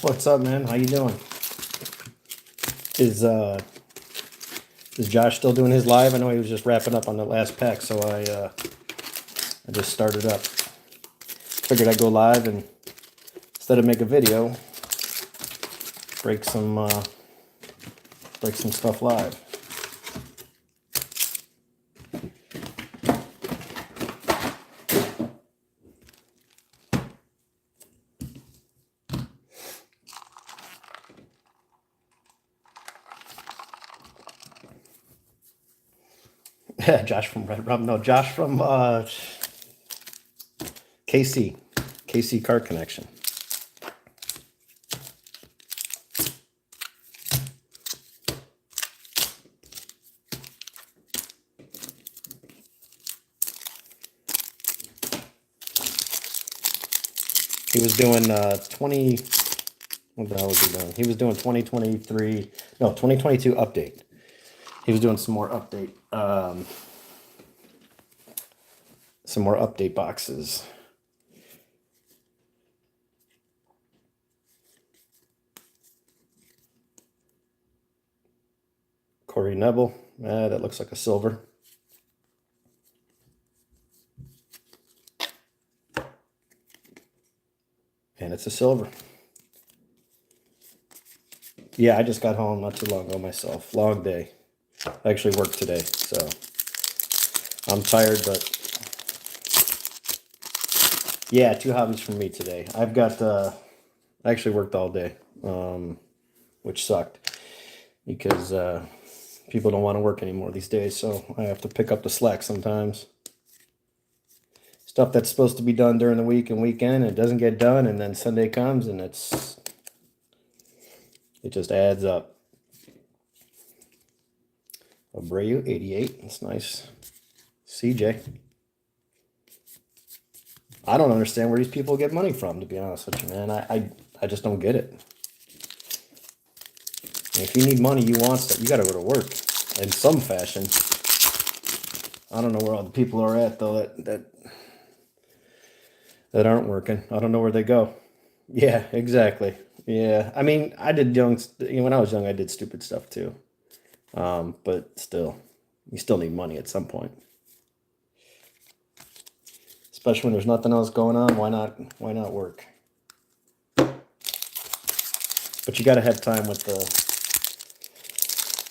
What's up, man? How you doing? Is uh is Josh still doing his live? I know he was just wrapping up on the last pack, so I just started up. Figured I'd go live and instead of make a video, break some stuff live. Yeah, Josh from Red Rum. No, Josh from KC Card Connection. He was doing 20. What the hell was he doing? He was doing 2023. No, 2022 update. He was doing some more update. Some more update boxes. Corey Neville. That looks like a silver. And it's a silver. Yeah, I just got home not too long ago myself. Long day. I actually worked today, so I'm tired, but yeah, 2 hobbies for me today. I've got, I actually worked all day, which sucked because people don't want to work anymore these days, so I have to pick up the slack sometimes. Stuff that's supposed to be done during the week and weekend, it doesn't get done, and then Sunday comes and it just adds up. Abreu, 88. That's nice. CJ. I don't understand where these people get money from, to be honest with you, man. I just don't get it. And if you need money, you want stuff, you got to go to work in some fashion. I don't know where all the people are at, though, that aren't working. I don't know where they go. Yeah, exactly. Yeah, I mean, when I was young, I did stupid stuff too. But still, you still need money at some point. Especially when there's nothing else going on, why not work? But you got to have time with the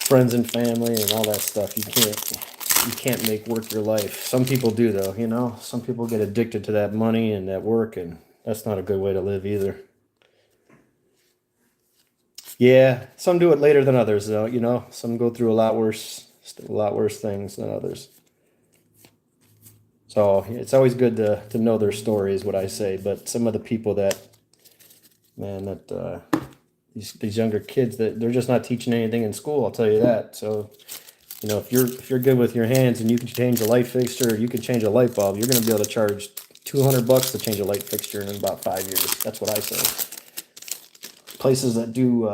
friends and family and all that stuff. You can't make work your life. Some people do, though, you know? Some people get addicted to that money and that work, and that's not a good way to live either. Yeah, some do it later than others, though, you know? Some go through a lot worse things than others. So it's always good to know their stories, what I say. But some of the people these younger kids, that they're just not teaching anything in school, I'll tell you that. So, you know, if you're good with your hands and you can change a light fixture, you can change a light bulb, you're going to be able to charge $200 to change a light fixture in about 5 years. That's what I say. Places that do,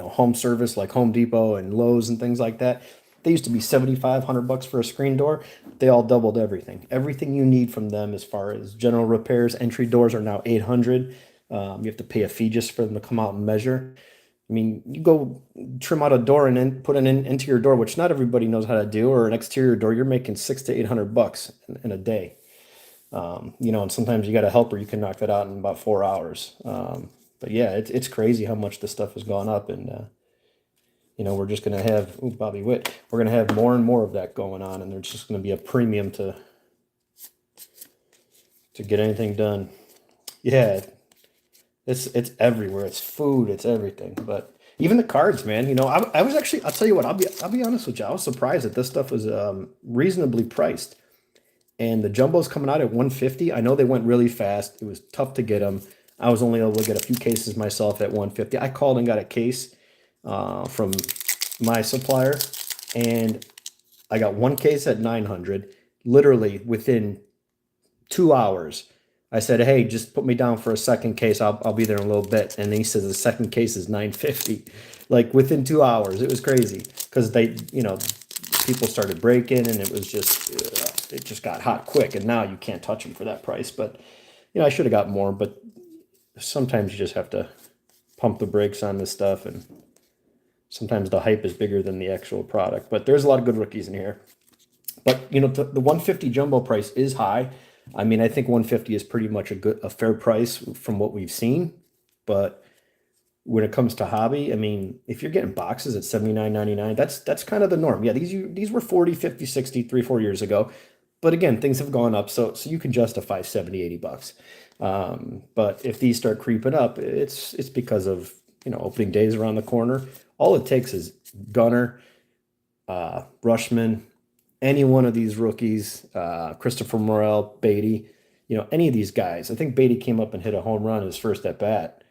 home service like Home Depot and Lowe's and things like that, they used to be $7,500 for a screen door. They all doubled everything. Everything you need from them as far as general repairs, entry doors are now $800. You have to pay a fee just for them to come out and measure. I mean, you go trim out a door and then put an into your door, which not everybody knows how to do, or an exterior door, you're making $600 to $800 in a day. And sometimes you got a helper, you can knock that out in about 4 hours. But yeah, it's crazy how much this stuff has gone up, and we're just going to have Bobby Witt. We're going to have more and more of that going on, and there's just going to be a premium to get anything done. Yeah, it's everywhere. It's food. It's everything. But even the cards, man. I was actually. I'll tell you what. I'll be honest with you. I was surprised that this stuff was reasonably priced, and the jumbos coming out at 150. I know they went really fast. It was tough to get them. I was only able to get a few cases myself at 150. I called and got a case from my supplier, and I got one case at 900. Literally within 2 hours, I said, "Hey, just put me down for a second case. I'll be there in a little bit." And he says the second case is 950. Like within 2 hours, it was crazy because people started breaking, and it just got hot quick. And now you can't touch them for that price. But I should have got more, but sometimes you just have to pump the brakes on this stuff, and sometimes the hype is bigger than the actual product. But there's a lot of good rookies in here. But you know, the 150 jumbo price is high. I mean, I think 150 is pretty much a fair price from what we've seen. But when it comes to hobby, I mean, if you're getting boxes at 79.99, that's kind of the norm. Yeah, these were 40, 50, 60, 3, 4 years ago. But again, things have gone up, so you can justify 70, 80 bucks. But if these start creeping up, it's because of, you know, opening days around the corner. All it takes is Gunner, Rushman, any one of these rookies, Christopher Morel, Beatty, you know, any of these guys. I think Beatty came up and hit a home run his first at bat.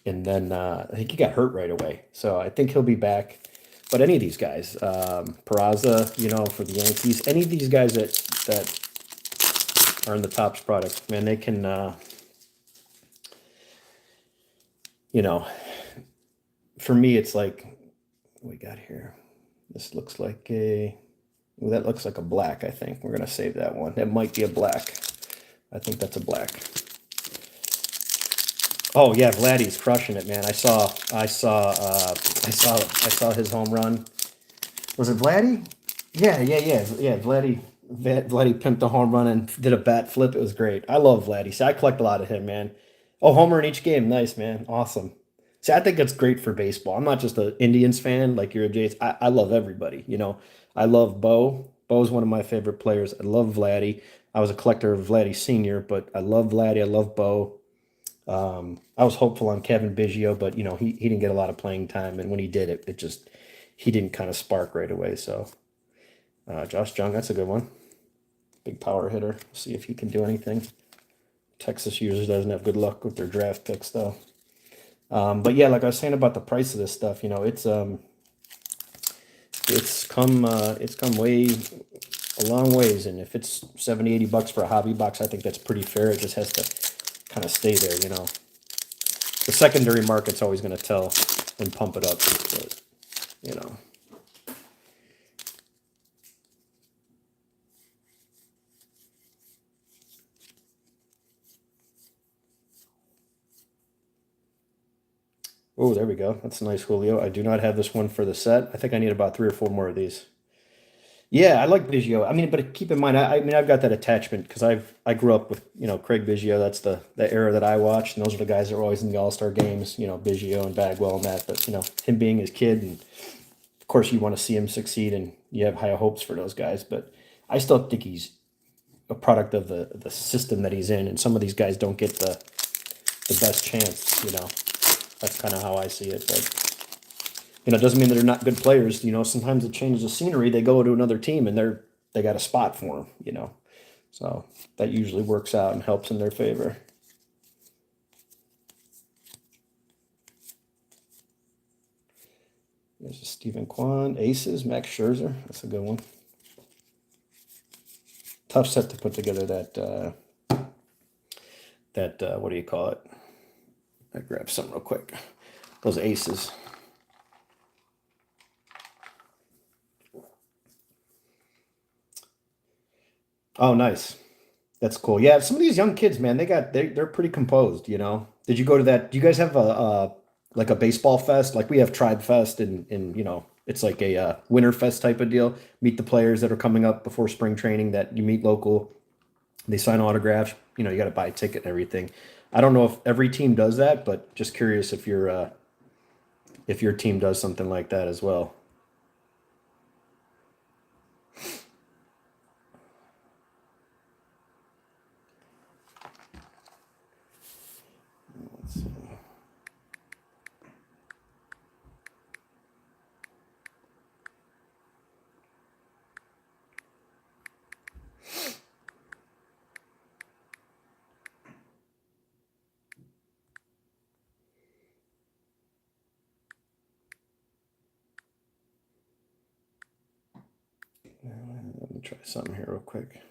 And then I think he got hurt right away. So I think he'll be back. But any of these guys, Peraza, you know, for the Yankees, any of these guys that are in the Topps product, man, they can, you know, for me, it's like, what we got here? This looks like well, that looks like a black, I think. We're going to save that one. That might be a black. I think that's a black. Oh yeah, Vladdy's crushing it, man. I saw his home run. Was it Vladdy? Yeah. Vladdy pimped a home run and did a bat flip. It was great. I love Vladdy. See, I collect a lot of him, man. Oh, homer in each game. Nice, man. Awesome. See, I think it's great for baseball. I'm not just an Indians fan like you're a Jays. I love everybody. You know, I love Bo. Bo's one of my favorite players. I love Vladdy. I was a collector of Vladdy Sr., but I love Vladdy. I love Bo. I was hopeful on Kevin Biggio, but you know he didn't get a lot of playing time, and when he did, it just he didn't kind of spark right away. So Josh Jung, that's a good one, big power hitter. See if he can do anything. Texas usually doesn't have good luck with their draft picks though. But yeah, like I was saying about the price of this stuff, you know, it's come way a long ways, and if it's 70, 80 bucks for a hobby box, I think that's pretty fair. It just has to kind of stay there, you know. The secondary market's always going to tell and pump it up, but, you know. Oh, there we go. That's a nice Julio. I do not have this one for the set. I think I need about 3 or 4 more of these. Yeah, I like Biggio. I mean, but keep in mind, I mean, I've got that attachment because I grew up with, you know, Craig Biggio. That's the era that I watched, and those are the guys that were always in the All-Star games. You know, Biggio and Bagwell and that. But you know, him being his kid, and of course, you want to see him succeed, and you have high hopes for those guys. But I still think he's a product of the system that he's in, and some of these guys don't get the best chance. You know, that's kind of how I see it. But you know, it doesn't mean that they're not good players. You know, sometimes it changes the scenery. They go to another team and they got a spot for them. You know, so that usually works out and helps in their favor. There's a Stephen Kwan, Aces, Max Scherzer. That's a good one. Tough set to put together. What do you call it? I grab something real quick. Those Aces. Oh, nice. That's cool. Yeah, some of these young kids, man, they're pretty composed, you know. Did you go to that? Do you guys have a like a baseball fest? Like we have Tribe Fest and you know, it's like a winter fest type of deal. Meet the players that are coming up before spring training that you meet local. They sign autographs, you know, you got to buy a ticket and everything. I don't know if every team does that, but just curious if your team does something like that as well. Let's see. Let me try something here real quick.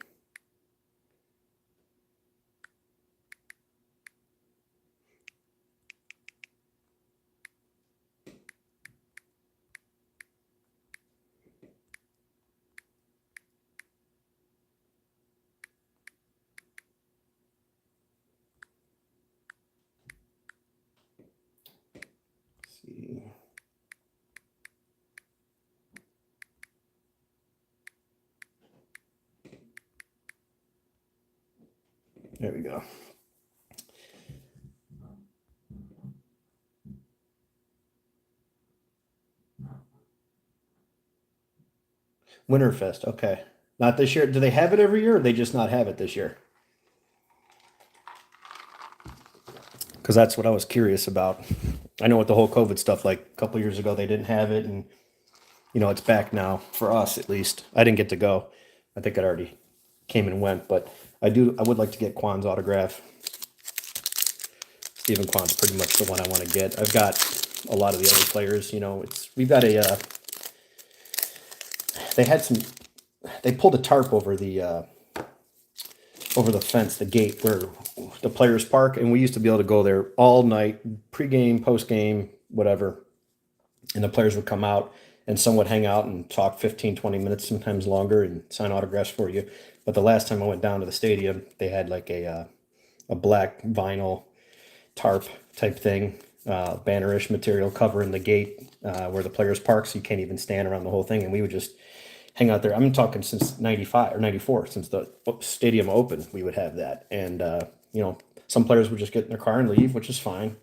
see. There we go. Winterfest. Okay. Not this year. Do they have it every year or they just not have it this year? Because that's what I was curious about. I know with the whole COVID stuff, like a couple years ago, they didn't have it. And, it's back now for us at least. I didn't get to go. I think it already came and went. But I would like to get Kwan's autograph. Stephen Kwan's pretty much the one I want to get. I've got a lot of the other players. We've got they pulled a tarp over the fence, the gate where the players park, and we used to be able to go there all night, pregame, postgame, whatever. And the players would come out, and some would hang out and talk 15, 20 minutes, sometimes longer, and sign autographs for you. But the last time I went down to the stadium, they had like a black vinyl tarp type thing, bannerish material covering the gate where the players park, so you can't even stand around the whole thing. And we would just hang out there. I'm talking since 95 or 94, since the stadium opened, we would have that. And, some players would just get in their car and leave, which is fine.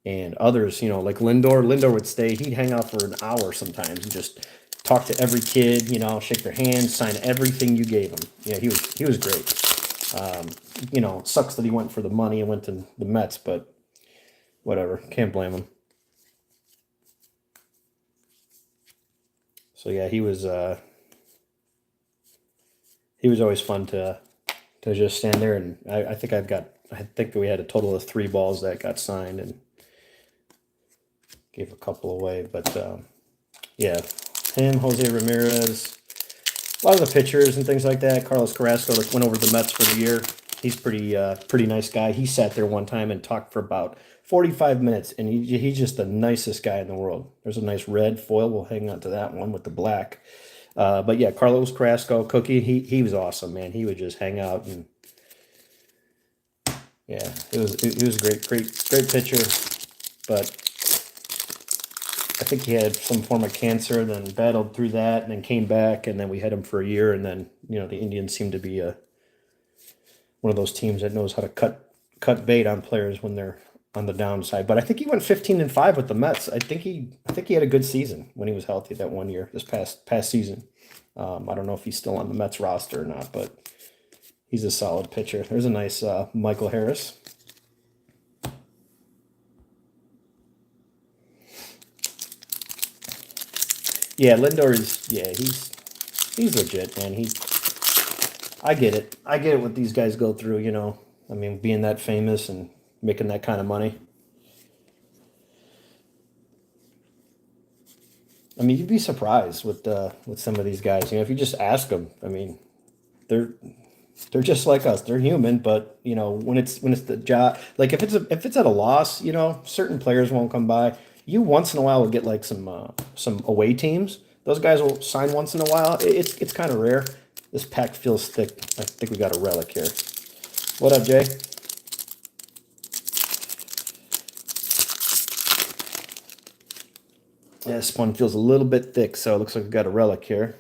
And others, like Lindor would stay. He'd hang out for an hour sometimes and just talk to every kid, shake their hands, sign everything you gave him. Yeah, he was great. Sucks that he went for the money and went to the Mets, but whatever. Can't blame him. So yeah, he was always fun to just stand there, and I think we had a total of 3 balls that got signed and gave a couple away. But yeah, him, Jose Ramirez, a lot of the pitchers and things like that. Carlos Carrasco that went over to the Mets for the year. He's pretty nice guy. He sat there one time and talked for about 45 minutes, and he's just the nicest guy in the world. There's a nice red foil. We'll hang on to that one with the black. But yeah, Carlos Carrasco, Cookie, he was awesome, man. He would just hang out, and yeah, it was a great pitcher. But I think he had some form of cancer, then battled through that, and then came back, and then we had him for a year, and then the Indians seem to be one of those teams that knows how to cut bait on players when they're on the downside. But I think he went 15-5 with the Mets. I think he had a good season when he was healthy that one year, this past season. I don't know if he's still on the Mets roster or not, but he's a solid pitcher. There's a nice Michael Harris. Yeah, Lindor he's legit, man. I get it. I get what these guys go through, I mean, being that famous and making that kind of money. I mean, you'd be surprised with some of these guys. If you just ask them, I mean, they're just like us. They're human, but when it's the job, like if it's at a loss, certain players won't come by. You once in a while will get like some away teams. Those guys will sign once in a while. It's kind of rare. This pack feels thick. I think we got a relic here. What up, Jay? Yeah, this one feels a little bit thick, so it looks like we got a relic here.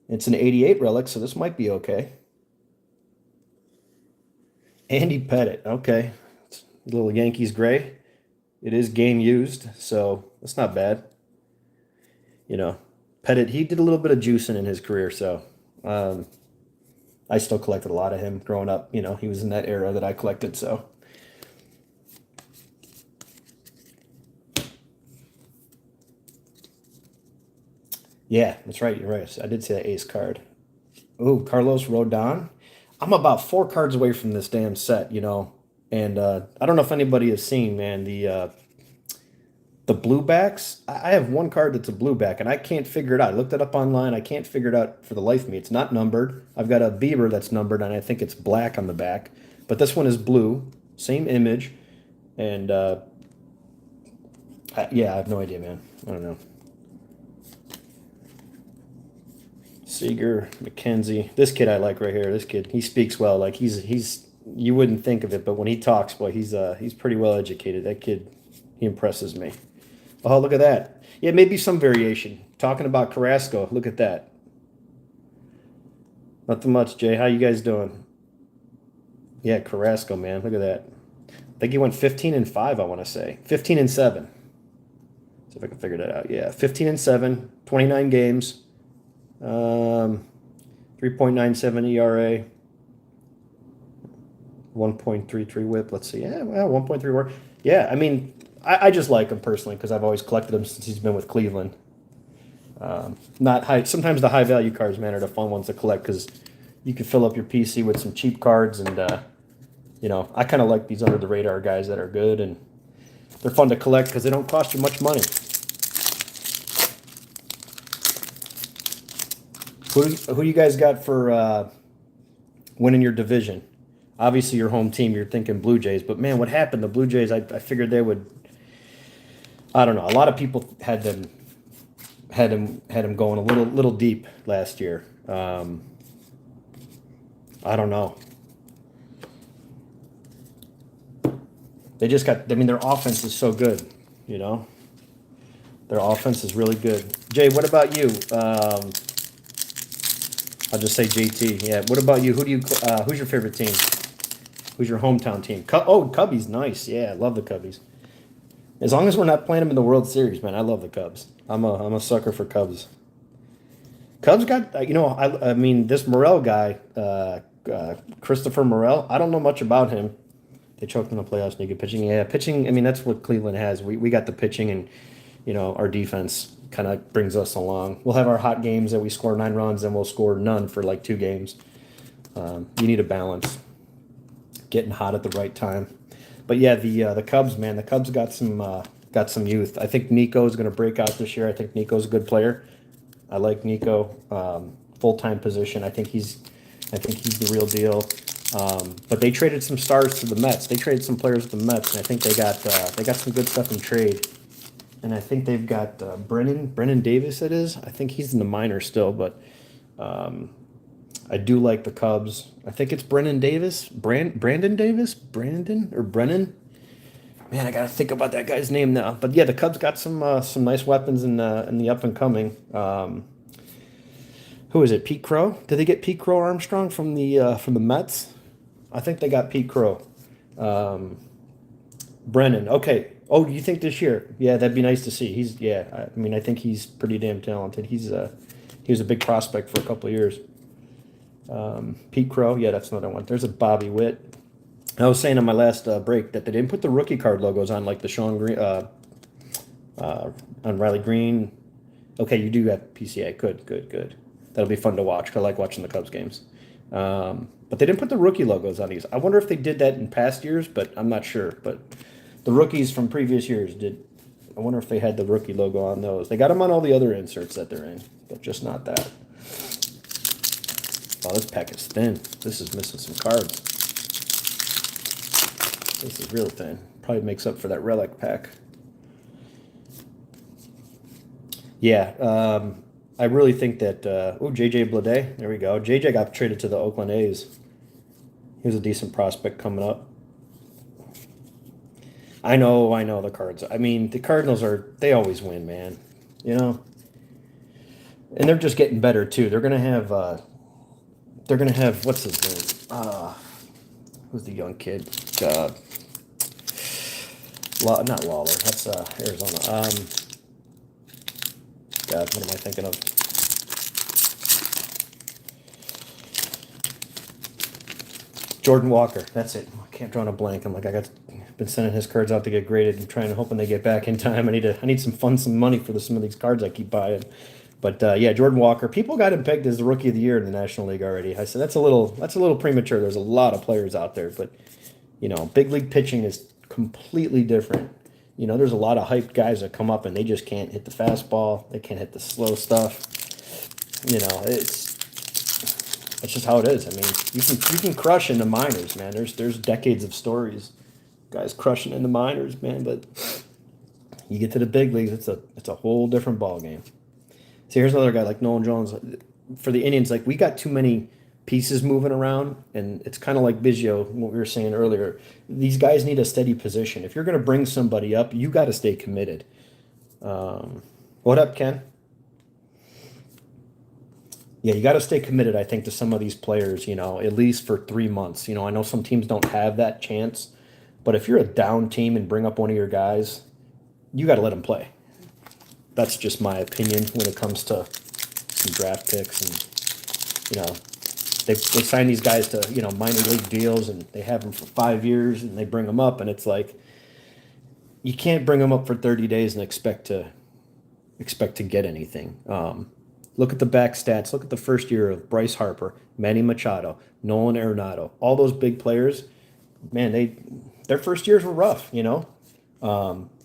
It's an 88 relic, so this might be okay. Andy Pettit, okay. It's a little Yankees gray. It is game used, so that's not bad. Pettit, he did a little bit of juicing in his career, so I still collected a lot of him growing up. He was in that era that I collected, so. Yeah, that's right. You're right. I did see that ace card. Oh, Carlos Rodon. I'm about 4 cards away from this damn set, and I don't know if anybody has seen, man, the blue backs. I have one card that's a blue back, and I can't figure it out. I looked it up online. I can't figure it out for the life of me. It's not numbered. I've got a Bieber that's numbered, and I think it's black on the back. But this one is blue. Same image. And, yeah, I have no idea, man. I don't know. Seager, McKenzie. This kid I like right here. This kid, he speaks well. Like he's you wouldn't think of it, but when he talks, boy, he's pretty well educated. That kid, he impresses me. Oh, look at that. Yeah, maybe some variation. Talking about Carrasco. Look at that. Nothing much, Jay. How you guys doing? Yeah, Carrasco, man. Look at that. I think he went 15 and 5, I want to say. 15 and 7. See if I can figure that out. Yeah, 15 and 7, 29 games. 3.97 ERA, 1.33 whip. Let's see. Yeah, well, 1.3 WAR. Yeah, I mean, I just like him personally because I've always collected him since he's been with Cleveland. Not high. Sometimes the high value cards, man, are the fun ones to collect because you can fill up your PC with some cheap cards, and I kind of like these under the radar guys that are good and they're fun to collect because they don't cost you much money. Who you guys got for winning your division? Obviously, your home team. You're thinking Blue Jays, but man, what happened? The Blue Jays. I figured they would. I don't know. A lot of people had them going a little deep last year. I don't know. They just got. I mean, their offense is so good. Their offense is really good. Jay, what about you? I'll just say JT. Yeah. What about you? Who's your favorite team? Who's your hometown team? Cubbies, nice. Yeah, I love the Cubbies. As long as we're not playing them in the World Series, man, I love the Cubs. I'm a sucker for Cubs. Cubs got, I mean, this Morel guy, Christopher Morel. I don't know much about him. They choked in the playoffs. Naked pitching. Yeah, pitching. I mean, that's what Cleveland has. We got the pitching, and our defense kind of brings us along. We'll have our hot games that we score 9 runs, and we'll score none for like 2 games. You need a balance. Getting hot at the right time. But yeah, the Cubs, man, the Cubs got some youth. I think Nico is going to break out this year. I think Nico's a good player. I like Nico. Full-time position. I think he's the real deal. But they traded some stars to the Mets. They traded some players to the Mets, and I think they got some good stuff in trade. And I think they've got Brennan Davis. It is. I think he's in the minors still, but I do like the Cubs. I think it's Brennan Davis, Brandon Davis, Brandon or Brennan. Man, I gotta think about that guy's name now. But yeah, the Cubs got some nice weapons in the up and coming. Who is it? Pete Crow? Did they get Pete Crow Armstrong from the Mets? I think they got Pete Crow. Brennan. Okay. Oh, you think this year? Yeah, that'd be nice to see. I mean, I think he's pretty damn talented. He was a big prospect for a couple of years. Pete Crow. Yeah, that's another one. There's a Bobby Witt. I was saying on my last break that they didn't put the rookie card logos on like the Sean Green, on Riley Green. Okay, you do have PCA. Good. That'll be fun to watch. 'Cause I like watching the Cubs games. But they didn't put the rookie logos on these. I wonder if they did that in past years, but I'm not sure. But the rookies from previous years did. I wonder if they had the rookie logo on those. They got them on all the other inserts that they're in, but just not that. Oh, this pack is thin. This is missing some cards. This is real thin. Probably makes up for that relic pack. Yeah, I really think that. JJ Bleday. There we go. JJ got traded to the Oakland A's. He was a decent prospect coming up. I know the Cards. I mean, the Cardinals they always win, man. And they're just getting better too. They're gonna have what's his name? Who's the young kid? Not Lawler. That's Arizona. God, what am I thinking of? Jordan Walker. That's it. I can't draw on a blank. I'm like, been sending his cards out to get graded and hoping they get back in time. I need some money for some of these cards I keep buying. But yeah, Jordan Walker. People got him pegged as the rookie of the year in the National League already. I said that's a little premature. There's a lot of players out there, but big league pitching is completely different. There's a lot of hyped guys that come up and they just can't hit the fastball. They can't hit the slow stuff. It's just how it is. I mean, you can crush in the minors, man. There's decades of stories, guys crushing in the minors, man. But you get to the big leagues, it's a whole different ball game. See, here's another guy like Nolan Jones. For the Indians, like we got too many pieces moving around, and it's kind of like Biggio, what we were saying earlier. These guys need a steady position. If you're going to bring somebody up, you got to stay committed. What up, Ken? Yeah, you got to stay committed, I think, to some of these players, at least for 3 months. I know some teams don't have that chance, but if you're a down team and bring up one of your guys, you got to let them play. That's just my opinion when it comes to some draft picks. And, they sign these guys to, minor league deals, and they have them for 5 years, and they bring them up, and it's like, you can't bring them up for 30 days and expect to get anything. Look at the back stats. Look at the first year of Bryce Harper, Manny Machado, Nolan Arenado. All those big players, man, their first years were rough.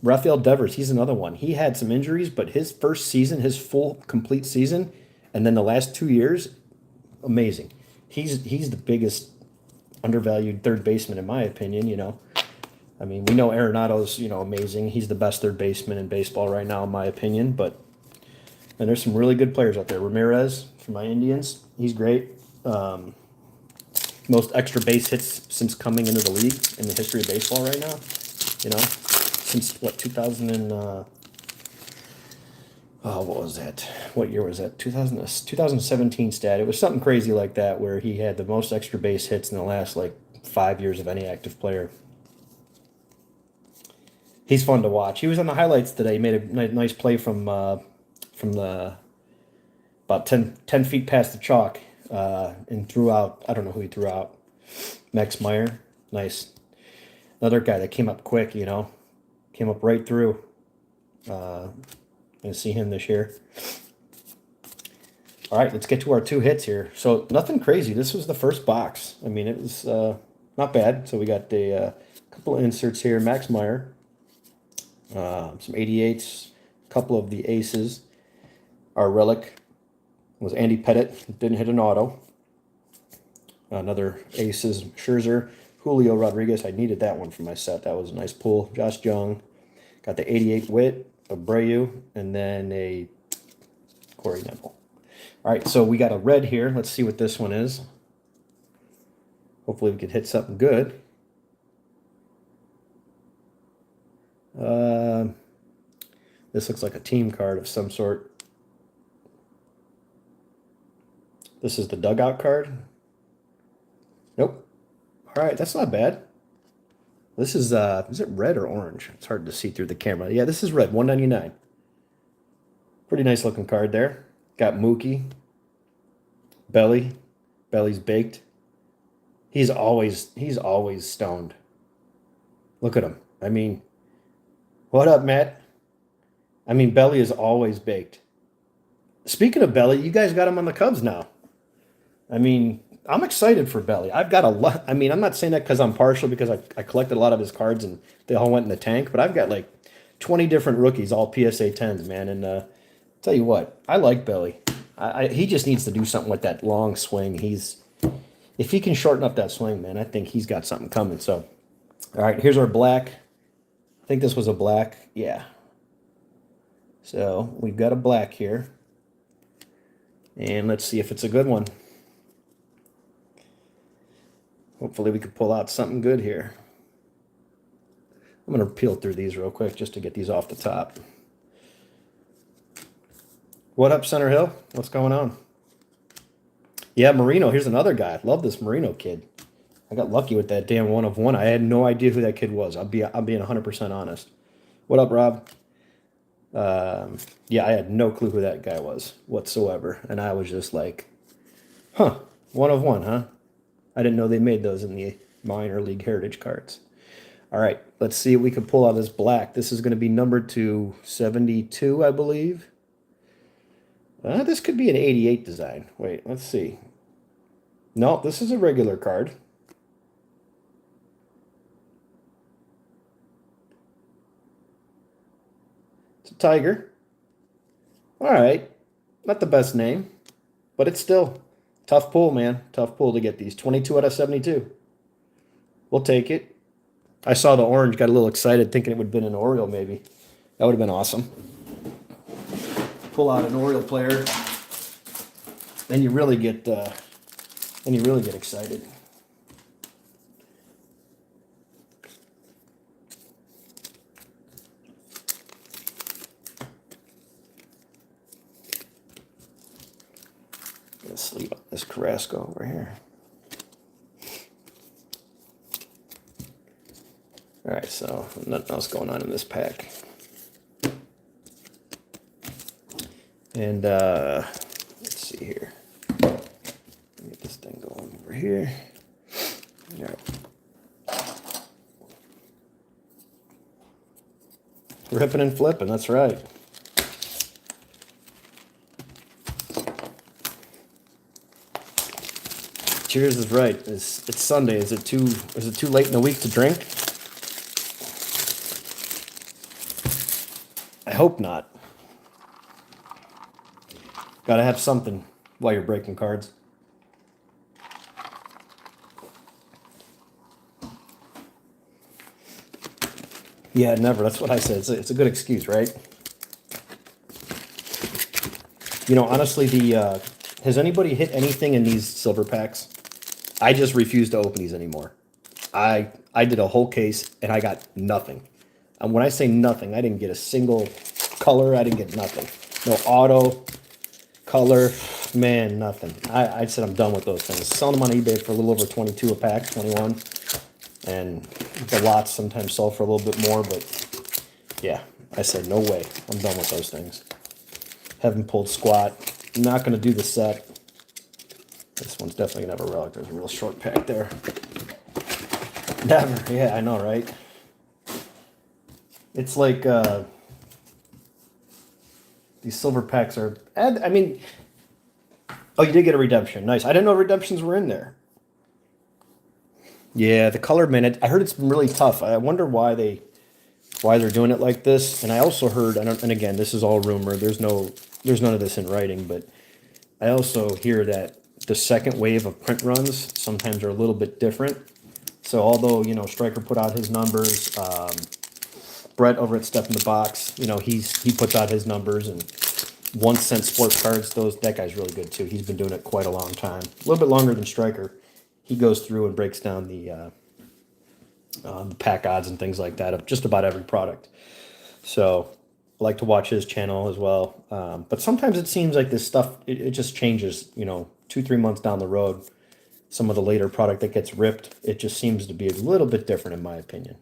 Rafael Devers, he's another one. He had some injuries, but his first season, his full complete season, and then the last 2 years, amazing. He's the biggest undervalued third baseman in my opinion. I mean, we know Arenado's, amazing. He's the best third baseman in baseball right now, in my opinion. And there's some really good players out there. Ramirez from my Indians, he's great. Most extra base hits since coming into the league in the history of baseball right now. Since what 2000 and what was that? What year was that? 2017 stat. It was something crazy like that where he had the most extra base hits in the last 5 years of any active player. He's fun to watch. He was on the highlights today. He made a nice play from the about 10 feet past the chalk and threw out, I don't know who he threw out, Max Meyer. Nice. Another guy that came up quick, came up right through. Gonna see him this year. All right, let's get to our 2 hits here. So nothing crazy. This was the first box. I mean, it was not bad. So we got a couple of inserts here. Max Meyer, some 88s, a couple of the aces. Our relic was Andy Pettit. Didn't hit an auto. Another aces, Scherzer. Julio Rodriguez. I needed that one for my set. That was a nice pull. Josh Jung. Got the 88 Witt, Abreu, and then a Corey Neville. All right, so we got a red here. Let's see what this one is. Hopefully we could hit something good. This looks like a team card of some sort. This is the dugout card. Nope. All right, that's not bad. This is it red or orange? It's hard to see through the camera. Yeah, this is red, 199. Pretty nice looking card there. Got Mookie. Belly's baked. He's always stoned. Look at him. I mean, what up, Matt? I mean, Belly is always baked. Speaking of Belly, you guys got him on the Cubs now. I mean, I'm excited for Belly. I've got a lot. I mean, I'm not saying that because I'm partial, because I collected a lot of his cards and they all went in the tank, but I've got 20 different rookies, all PSA 10s, man. And tell you what, I like Belly. He just needs to do something with that long swing. If he can shorten up that swing, man, I think he's got something coming. So, all right, here's our black. I think this was a black. Yeah. So we've got a black here. And let's see if it's a good one. Hopefully we can pull out something good here. I'm going to peel through these real quick just to get these off the top. What up, Center Hill? What's going on? Yeah, Marino. Here's another guy. I love this Marino kid. I got lucky with that damn 1 of 1. I had no idea who that kid was. I'm being 100% honest. What up, Rob? Yeah, I had no clue who that guy was whatsoever. And I was just like, 1 of 1, huh? I didn't know they made those in the minor league heritage cards. All right, let's see if we can pull out this black. This is going to be numbered to 72, I believe. This could be an 88 design. Wait, let's see. No, this is a regular card. It's a tiger. All right, not the best name, but it's still tough pull, man. Tough pull to get these. 22 out of 72. We'll take it. I saw the orange, got a little excited, thinking it would have been an Oriole maybe. That would have been awesome. Pull out an Oriole player, then you really get excited. sleeve on this Carrasco over here. All right, so nothing else going on in this pack. And let's see here. Let me get this thing going over here. All right. Ripping and flipping, that's right. Cheers is right. It's Sunday. Is it too late in the week to drink? I hope not. Gotta have something while you're breaking cards. Yeah, never. That's what I said. It's a good excuse, right? You know, honestly, has anybody hit anything in these silver packs? I just refuse to open these anymore. I did a whole case and I got nothing. And when I say nothing, I didn't get a single color. I didn't get nothing. No auto, color, man, nothing. I said I'm done with those things. Selling them on eBay for a little over 22 a pack, 21. And the lots sometimes sell for a little bit more, but yeah, I said no way. I'm done with those things. Haven't pulled squat. I'm not going to do the set. This one's definitely going to have a relic. There's a real short pack there. Never. Yeah, I know, right? It's like these silver packs are... I mean... Oh, you did get a redemption. Nice. I didn't know redemptions were in there. Yeah, the color, man, I heard it's been really tough. I wonder why they're doing it like this. And I also heard, and again, this is all rumor. There's none of this in writing, but I also hear that the second wave of print runs sometimes are a little bit different. So although, you know, Stryker put out his numbers, Brett over at Step in the Box, you know, he puts out his numbers, and 1 cent sports cards, that guy's really good too. He's been doing it quite a long time, a little bit longer than Stryker. He goes through and breaks down the pack odds and things like that of just about every product. So I like to watch his channel as well. But sometimes it seems like this stuff, it just changes, you know, 2-3 months down the road. Some of the later product that gets ripped, it just seems to be a little bit different in my opinion.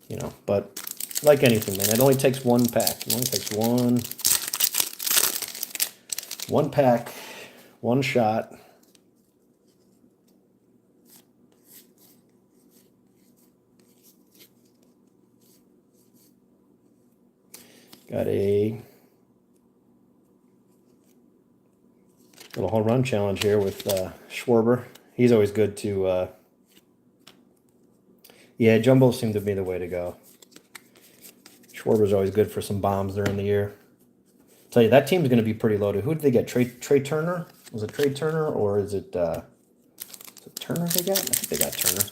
You know, but like anything, man, it only takes one pack. It only takes one pack, one shot. Got a little home run challenge here with Schwarber. He's always good to... yeah, jumbos seem to be the way to go. Schwarber's always good for some bombs during the year. Tell you, that team's going to be pretty loaded. Who did they get? Trey Turner? Was it Trey Turner, or is it Turner they got? I think they got Turner.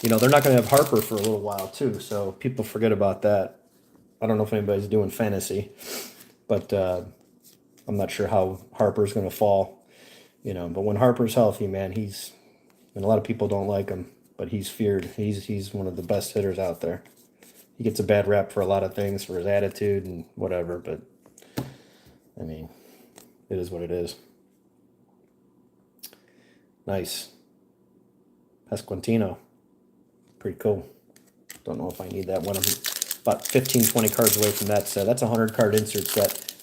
You know, they're not going to have Harper for a little while, too, so people forget about that. I don't know if anybody's doing fantasy, but I'm not sure how Harper's going to fall, you know. But when Harper's healthy, man, and a lot of people don't like him, but he's feared. He's one of the best hitters out there. He gets a bad rap for a lot of things, for his attitude and whatever, but, I mean, it is what it is. Nice. Pasquantino. Pretty cool. Don't know if I need that one. I'm about 15, 20 cards away from that set. That's a 100-card insert set.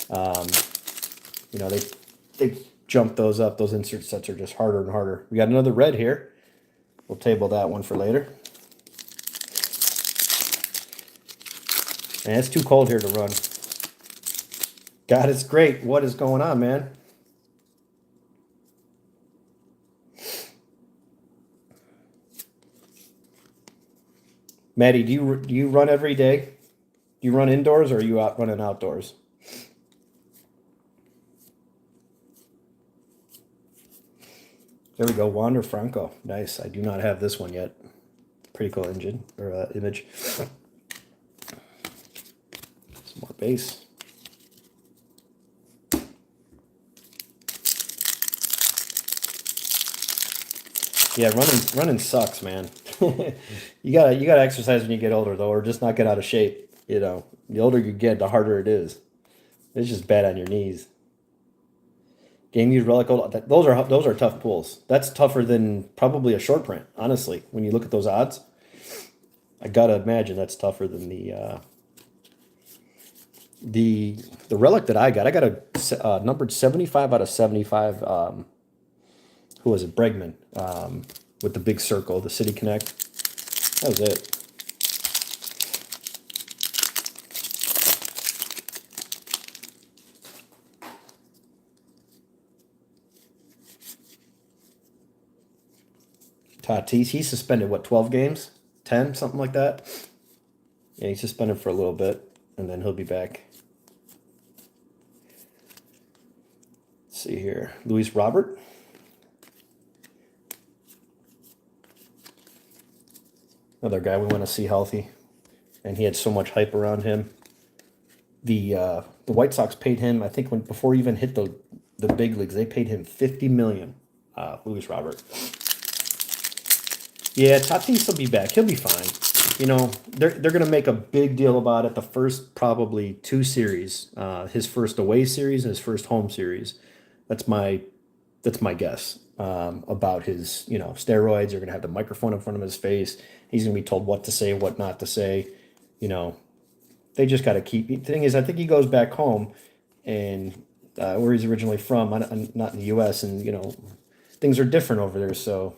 You know, they jump those up. Those insert sets are just harder and harder. We got another red here. We'll table that one for later. Man, it's too cold here to run. God, it's great. What is going on, man? Maddie, do you run every day? Do you run indoors, or are you out running outdoors? There we go, Wander Franco. Nice. I do not have this one yet. Pretty cool engine or image. Some more base. Yeah, running sucks, man. You gotta exercise when you get older, though, or just not get out of shape. You know, the older you get, the harder it is. It's just bad on your knees. Game used relic. Those are tough pulls. That's tougher than probably a short print. Honestly, when you look at those odds, I gotta imagine that's tougher than the relic that I got. I got a numbered 75 out of 75. Who was it? Bregman, with the big circle, the City Connect. That was it. Tatis, he's suspended, what, 12 games? 10, something like that? Yeah, he's suspended for a little bit, and then he'll be back. Let's see here. Luis Robert. Another guy we want to see healthy. And he had so much hype around him. The White Sox paid him, I think, before he even hit the big leagues, they paid him $50 million, Luis Robert. Yeah, Tatis will be back. He'll be fine. You know, they're going to make a big deal about it the first probably 2 series, his first away series and his first home series. That's my guess about his, steroids. They're going to have the microphone in front of his face. He's going to be told what to say, what not to say. They just got to keep. The thing is, I think he goes back home and where he's originally from, not in the U.S., and, things are different over there, so...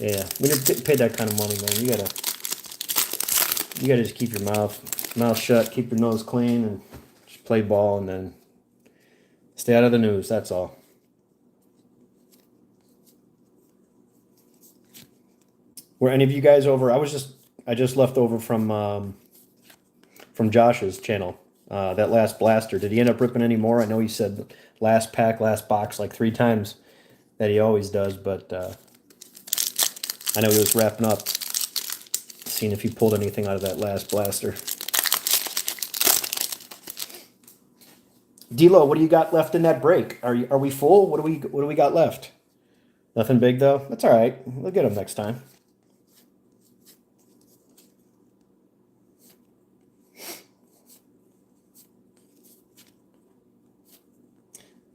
Yeah, when you're getting paid that kind of money, man, you gotta just keep your mouth shut, keep your nose clean, and just play ball, and then stay out of the news. That's all. Were any of you guys over? I just left over from Josh's channel. That last blaster. Did he end up ripping any more? I know he said last pack, last box like 3 times that he always does, but. I know he was wrapping up, seeing if he pulled anything out of that last blaster. D-Lo, what do you got left in that break? Are we full? What do we got left? Nothing big though. That's all right. We'll get them next time.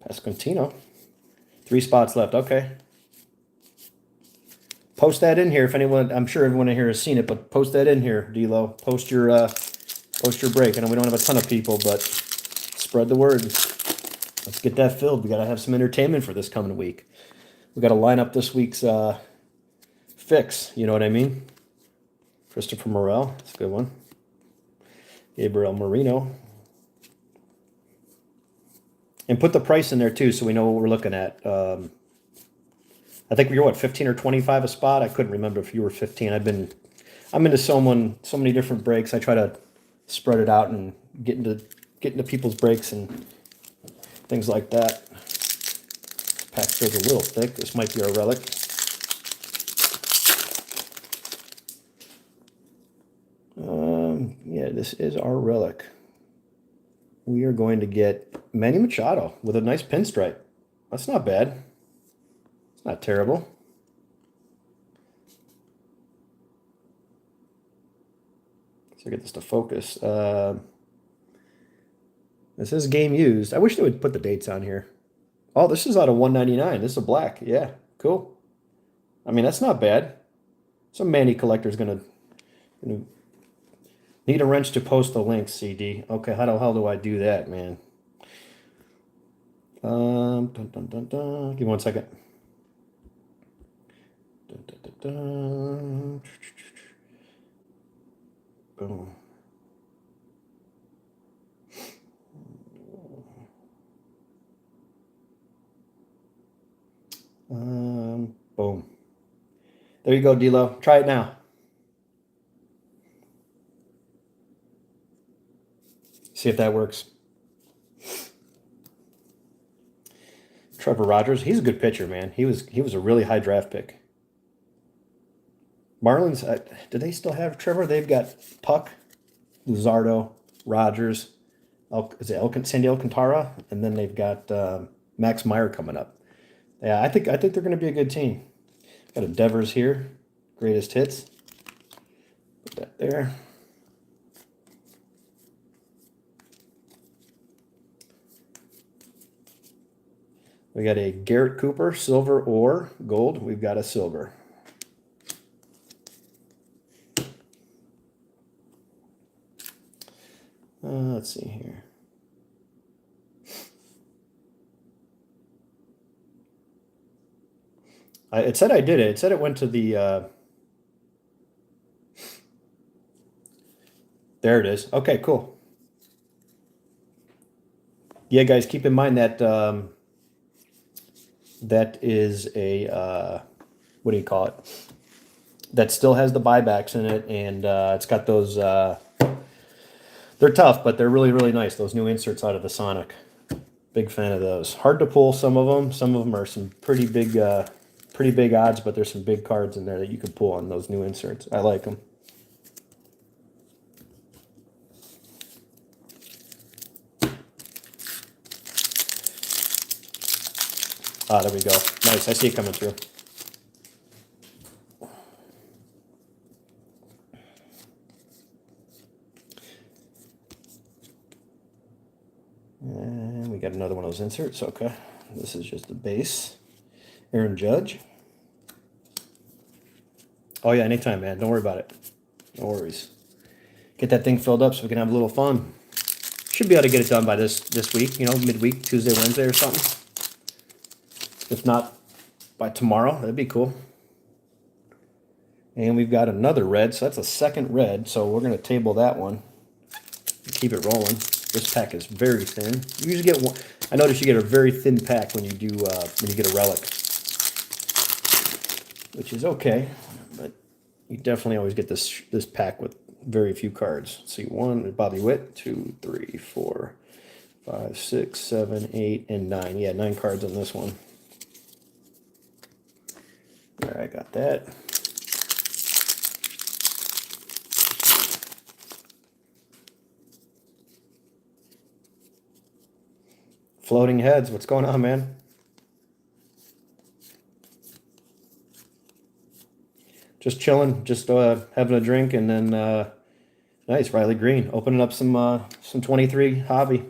Pasquantino, 3 spots left. Okay. Post that in here if anyone. I'm sure everyone in here has seen it, but post that in here, D-Lo. Post your break. I know we don't have a ton of people, but spread the word. Let's get that filled. We got to have some entertainment for this coming week. We got to line up this week's fix. You know what I mean? Christopher Morel. That's a good one. Gabriel Marino. And put the price in there too, so we know what we're looking at. I think you're 15 or 25 a spot. I couldn't remember if you were 15. I'm into so many different breaks. I try to spread it out and get into people's breaks and things like that. This pack feels a little thick. This might be our relic. Yeah, this is our relic. We are going to get Manny Machado with a nice pinstripe. That's not bad. Not terrible. So get this to focus. This is game used. I wish they would put the dates on here. Oh, this is out of 199. This is a black. Yeah, cool. I mean, that's not bad. Some Manny collector's gonna need a wrench to post the link, CD. Okay, how the hell do I do that, man? Dun, dun, dun, dun. Give me 1 second. Boom. Boom. There you go, D-Lo. Try it now. See if that works. Trevor Rogers, he's a good pitcher, man. He was a really high draft pick. Marlins, do they still have Trevor? They've got Puck, Luzardo, Rogers, Sandy Alcantara, and then they've got Max Meyer coming up. Yeah, I think they're going to be a good team. Got a Devers here, greatest hits. Put that there. We got a Garrett Cooper, silver or gold. We've got a silver. Let's see here. It said I did it. It said it went to the... there it is. Okay, cool. Yeah, guys, keep in mind that that is a... what do you call it? That still has the buybacks in it, and it's got those... they're tough, but they're really, really nice. Those new inserts out of the Sonic. Big fan of those. Hard to pull, some of them. Some of them are some pretty big odds, but there's some big cards in there that you can pull on those new inserts. I like them. Ah, there we go. Nice. I see it coming through. And we got another one of those inserts. Okay. This is just the base. Aaron Judge. Oh, yeah, anytime, man. Don't worry about it. No worries. Get that thing filled up so we can have a little fun. Should be able to get it done by this week, you know, midweek, Tuesday, Wednesday or something. If not, by tomorrow. That'd be cool. And we've got another red, so that's a second red. So we're going to table that one. Keep it rolling. This pack is very thin. You usually get one. I notice you get a very thin pack when you do when you get a relic, which is okay. But you definitely always get this pack with very few cards. Let's see, 1 Bobby Witt, 2, 3, 4, 5, 6, 7, 8, and 9. Yeah, 9 cards on this one. There, I got that. Floating heads, what's going on, man? Just chilling, just having a drink, and then nice, Riley Green, opening up some 23 hobby.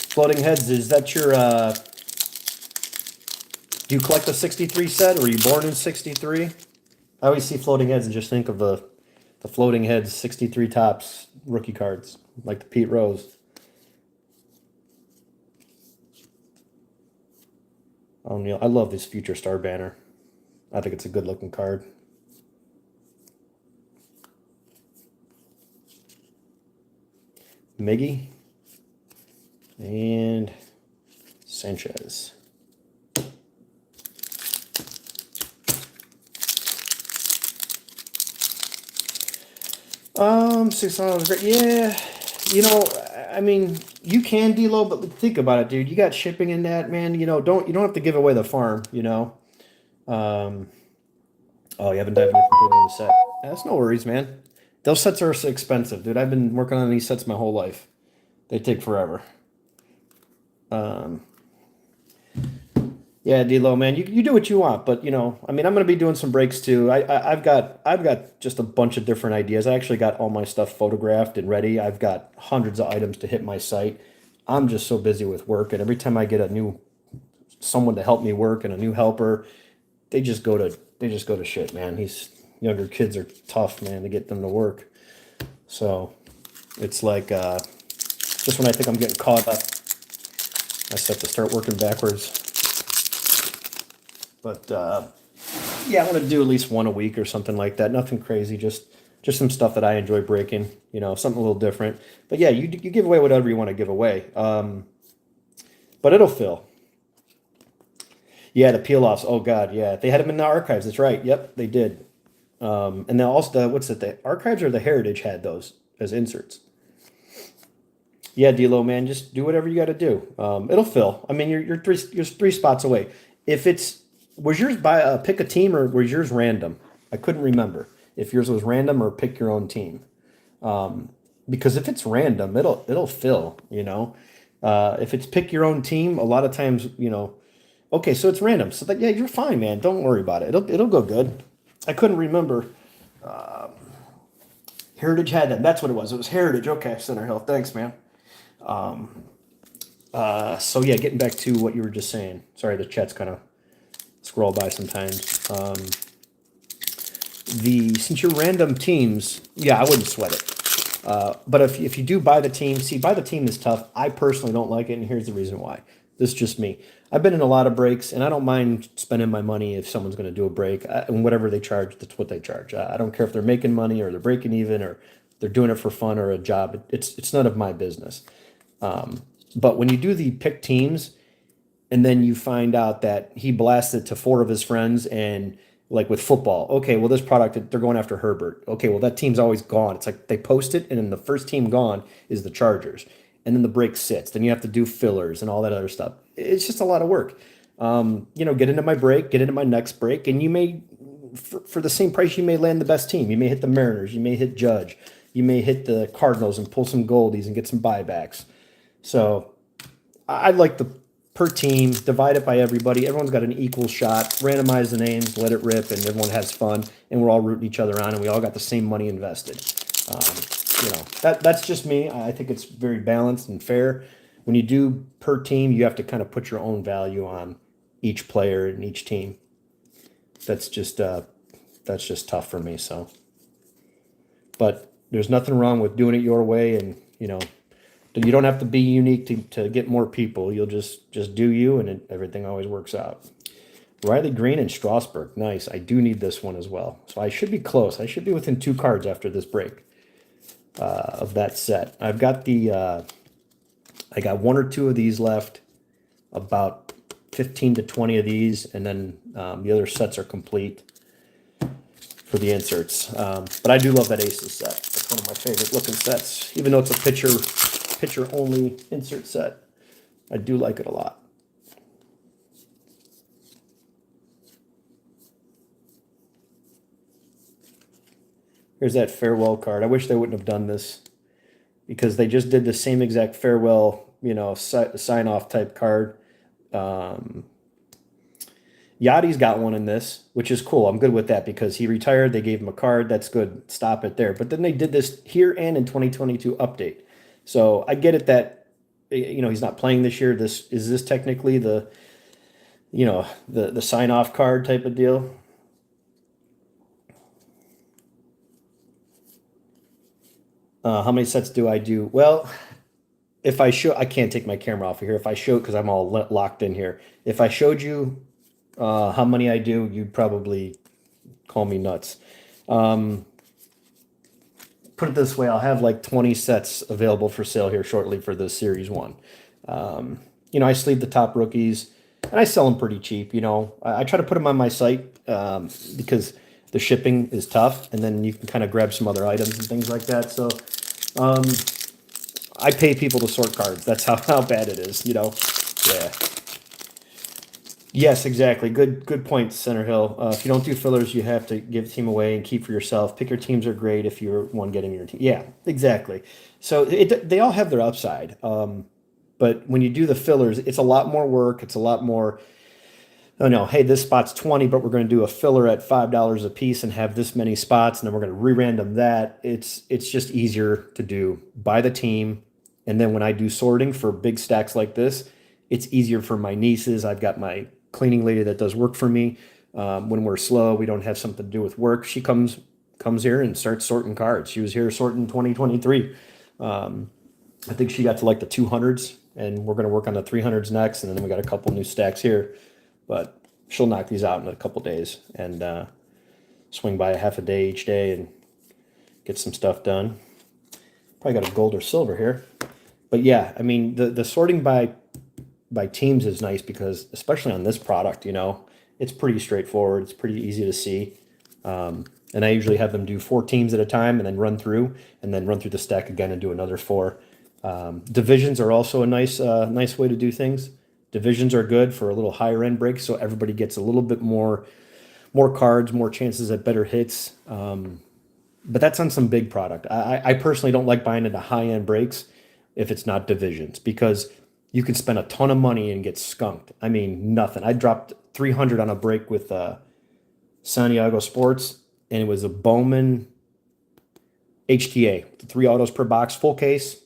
Floating heads, is that your, do you collect the 63 set, or were you born in 63? I always see floating heads and just think of the floating heads 63 tops rookie cards, like the Pete Rose. O'Neal, I love this Future Star banner. I think it's a good looking card. Miggy and Sanchez. $6 great. Yeah, you know, I mean, you can D-Lo, but think about it, dude. You got shipping in that, man. You know, you don't have to give away the farm, you know. Oh, you haven't dived into completely the set. That's no worries, man. Those sets are so expensive, dude. I've been working on these sets my whole life. They take forever. Yeah, D-Lo, man, you do what you want, but you know, I mean, I'm gonna be doing some breaks too. I've got just a bunch of different ideas. I actually got all my stuff photographed and ready. I've got hundreds of items to hit my site. I'm just so busy with work, and every time I get someone to help me work and a new helper, they just go to shit, man. These younger kids are tough, man, to get them to work. So it's like just when I think I'm getting caught up, I have to start working backwards. But yeah, I want to do at least one a week or something like that. Nothing crazy, just some stuff that I enjoy breaking. You know, something a little different. But yeah, you give away whatever you want to give away. But it'll fill. Yeah, the peel-offs. Oh God, yeah, they had them in the archives. That's right. Yep, they did. And then also the archives or the Heritage had those as inserts. Yeah, D-Lo, man, just do whatever you got to do. It'll fill. I mean, you're 3 spots away. If was yours by pick a team or was yours random? I couldn't remember if yours was random or pick your own team. Because if it's random, it'll fill. You know, if it's pick your own team, a lot of times, you know. Okay, so it's random. So yeah, you're fine, man. Don't worry about it. It'll go good. I couldn't remember. Heritage had them. That's what it was. It was Heritage. Okay, Center Hill. Thanks, man. So yeah, getting back to what you were just saying. Sorry, the chat's kind of scroll by sometimes. The since you're random teams, yeah, I wouldn't sweat it. But if you do buy the team, see, buy the team is tough. I personally don't like it, and here's the reason why. This is just me. I've been in a lot of breaks, and I don't mind spending my money if someone's going to do a break. And whatever they charge, that's what they charge. I don't care if they're making money or they're breaking even or they're doing it for fun or a job. It's none of my business. But when you do the pick teams, and then you find out that he blasted to four of his friends and like with football, okay, well, this product, they're going after Herbert. Okay, well, that team's always gone. It's like they post it, and then the first team gone is the Chargers, and then the break sits. Then you have to do fillers and all that other stuff. It's just a lot of work. Get into my break, get into my next break, and you may, for the same price, you may land the best team. You may hit the Mariners, you may hit Judge, you may hit the Cardinals and pull some goldies and get some buybacks. So I'd like the per team, divide it by everybody. Everyone's got an equal shot. Randomize the names, let it rip, and everyone has fun. And we're all rooting each other on, and we all got the same money invested. That's just me. I think it's very balanced and fair. When you do per team, you have to kind of put your own value on each player and each team. That's just tough for me. So, but there's nothing wrong with doing it your way, and you don't have to be unique to get more people. You'll just do you, and everything always works out. Riley Green and Strasburg. Nice. I do need this one as well. So I should be close. I should be within 2 cards after this break of that set. I've got I got 1 or 2 of these left, about 15 to 20 of these, and then the other sets are complete for the inserts. But I do love that Aces set. It's one of my favorite looking sets, even though it's a pitcher only insert set. I do like it a lot. Here's that farewell card. I wish they wouldn't have done this because they just did the same exact farewell, sign off type card. Yachty's got one in this, which is cool. I'm good with that because he retired. They gave him a card. That's good. Stop it there. But then they did this here and in 2022 update. So I get it that he's not playing this year. Is this technically the sign off card type of deal? How many sets do I do? Well, if I show, I can't take my camera off of here. If I show, because I'm all locked in here. If I showed you how many I do, you'd probably call me nuts. Put it this way, I'll have like 20 sets available for sale here shortly for the Series 1. I sleeve the top rookies, and I sell them pretty cheap. I try to put them on my site because the shipping is tough, and then you can kind of grab some other items and things like that. So I pay people to sort cards. That's how bad it is, Yeah. Yes, exactly. Good point, Center Hill. If you don't do fillers, you have to give the team away and keep for yourself. Picker teams are great if you're one getting your team. Yeah, exactly. So they all have their upside. But when you do the fillers, it's a lot more work. It's a lot more, oh no, hey, this spot's 20, but we're going to do a filler at $5 a piece and have this many spots, and then we're going to re-random that. It's just easier to do by the team. And then when I do sorting for big stacks like this, it's easier for my nieces. I've got my cleaning lady that does work for me. When we're slow, we don't have something to do with work. She comes here and starts sorting cards. She was here sorting 2023. I think she got to like the 200s, and we're going to work on the 300s next. And then we got a couple new stacks here, but she'll knock these out in a couple days and swing by a half a day each day and get some stuff done. Probably got a gold or silver here, but yeah, I mean the sorting by teams is nice because especially on this product, it's pretty straightforward. It's pretty easy to see. And I usually have them do 4 teams at a time and then run through the stack again and do another 4. Divisions are also a nice way to do things. Divisions are good for a little higher end break, so everybody gets a little bit more cards, more chances at better hits. But that's on some big product. I personally don't like buying into high end breaks if it's not divisions because you can spend a ton of money and get skunked. I mean, nothing. I dropped 300 on a break with Santiago Sports, and it was a Bowman HTA, 3 autos per box, full case.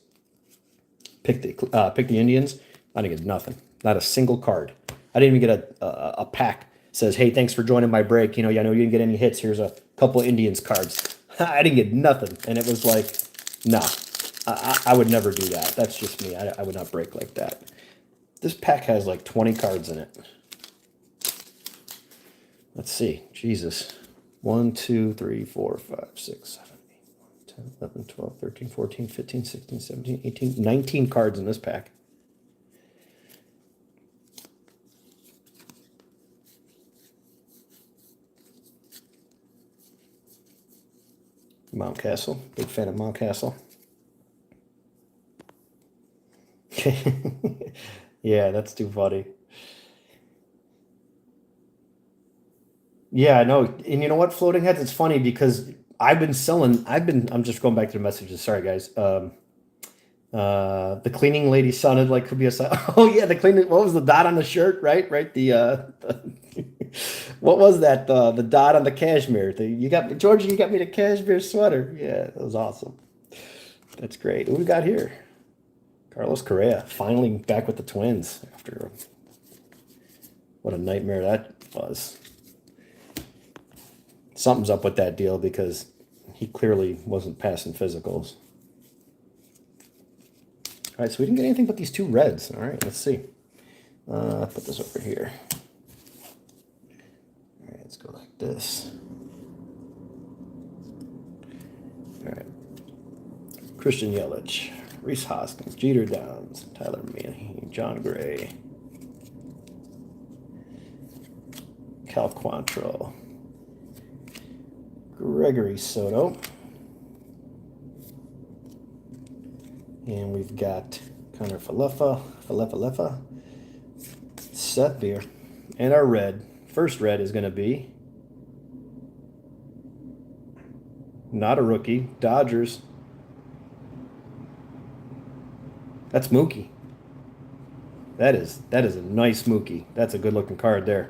Pick the Indians. I didn't get nothing, not a single card. I didn't even get a pack. Says, hey, thanks for joining my break. You know you didn't get any hits. Here's a couple of Indians cards. I didn't get nothing, and it was like, nah, I would never do that. That's just me. I would not break like that. This pack has like 20 cards in it. Let's see. Jesus. 1, 2, 3, 4, 5, 6, 7, 8, 9, 10, 11, 12, 13, 14, 15, 16, 17, 18, 19 cards in this pack. Mountcastle. Big fan of Mountcastle. Yeah, that's too funny. Yeah, no, and you know what, floating heads, it's funny because I'm just going back to the messages. Sorry, guys. The cleaning lady sounded like could be a oh yeah, the cleaning, what was the dot on the shirt, right? Right, what was that? The dot on the cashmere. You got Georgia, you got me the cashmere sweater. Yeah, that was awesome. That's great. Who we got here? Carlos Correa, finally back with the Twins after what a nightmare that was. Something's up with that deal because he clearly wasn't passing physicals. All right, so we didn't get anything but these 2 reds. All right, let's see. Put this over here. All right, let's go like this. All right. Christian Yelich, Reese Hoskins, Jeter Downs, Tyler Manning, John Gray, Cal Quantrill, Gregory Soto, and we've got Connor Falefa, Seth Beer, and our red. First red is going to be not a rookie, Dodgers. That's Mookie. That is a nice Mookie. That's a good looking card there.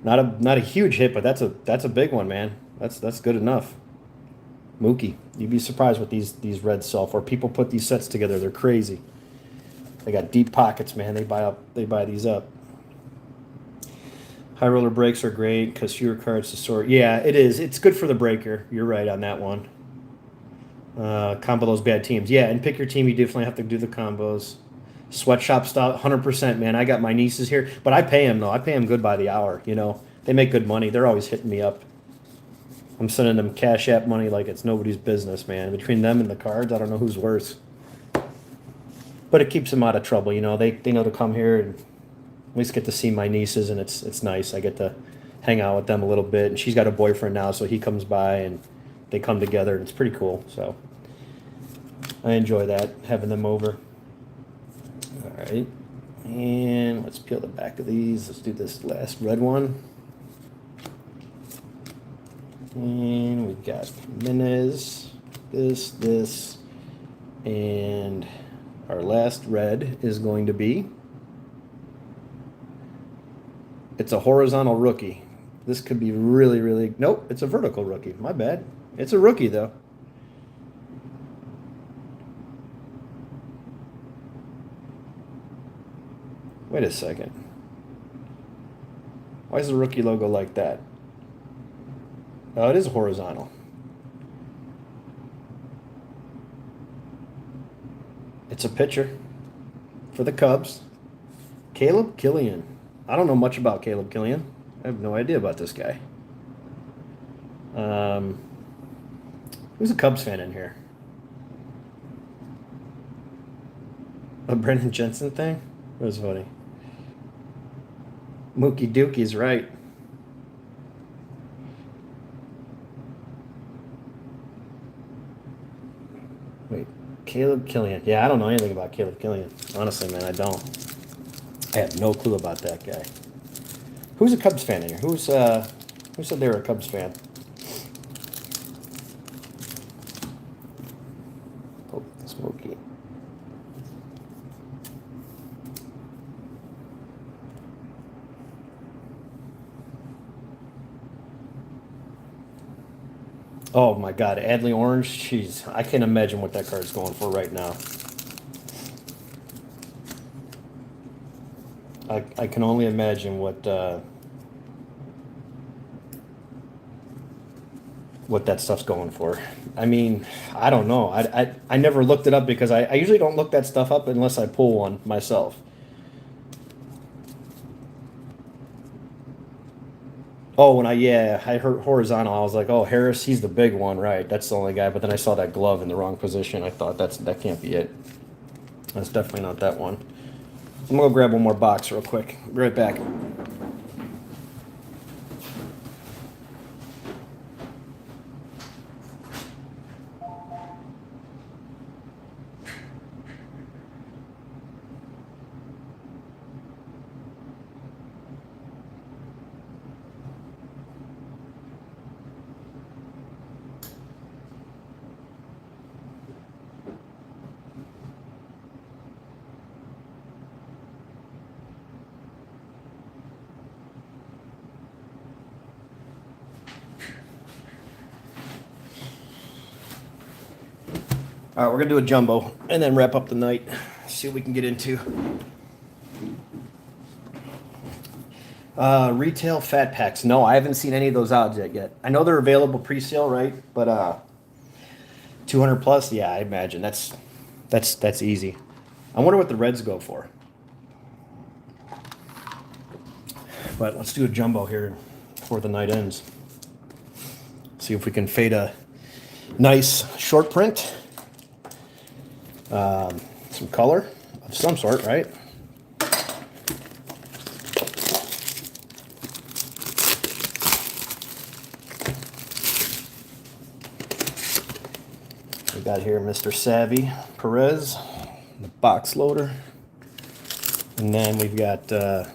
Not a huge hit, but that's a big one, man. That's good enough. Mookie. You'd be surprised what these reds sell for. People put these sets together. They're crazy. They got deep pockets, man. They buy these up. High roller breaks are great because fewer cards to sort. Yeah, it is. It's good for the breaker. You're right on that one. Combo those bad teams. Yeah, and pick your team. You definitely have to do the combos. Sweatshop style, 100%, man. I got my nieces here, but I pay them, though. I pay them good by the hour, you know. They make good money. They're always hitting me up. I'm sending them Cash App money like it's nobody's business, man. Between them and the cards, I don't know who's worse. But it keeps them out of trouble, you know. They know to come here and at least get to see my nieces, and it's nice. I get to hang out with them a little bit. And she's got a boyfriend now, so he comes by, and they come together, and it's pretty cool. So I enjoy that, having them over. All right, and let's peel the back of these. Let's do this last red one. And we've got Jimenez, this, and our last red is going to be, it's a horizontal rookie. This could be really, really, nope, it's a vertical rookie. My bad. It's a rookie, though. Wait a second. Why is the rookie logo like that? Oh, it is horizontal. It's a pitcher for the Cubs. Caleb Killian. I don't know much about Caleb Killian. I have no idea about this guy. Who's a Cubs fan in here? A Brennan Jensen thing? That was funny. Mookie Dookie's right. Wait, Caleb Killian. Yeah, I don't know anything about Caleb Killian. Honestly, man, I don't. I have no clue about that guy. Who's a Cubs fan in here? Who said they were a Cubs fan? Oh, Smokey. Oh my God, Adley Orange. Jeez, I can't imagine what that card's going for right now. I can only imagine what that stuff's going for. I mean, I don't know. I never looked it up because I usually don't look that stuff up unless I pull one myself. Oh, I heard horizontal. I was like, oh, Harris, he's the big one, right? That's the only guy. But then I saw that glove in the wrong position. I thought that can't be it. That's definitely not that one. I'm gonna go grab one more box real quick. Be right back. All right, we're gonna do a jumbo and then wrap up the night. See what we can get into. Retail fat packs. No, I haven't seen any of those out yet. I know they're available pre-sale, right? But 200 plus, yeah, I imagine that's easy. I wonder what the Reds go for. But let's do a jumbo here before the night ends. See if we can fade a nice short print. Some color of some sort, right? We got here Mr. Savvy Perez, the box loader. And then we've got two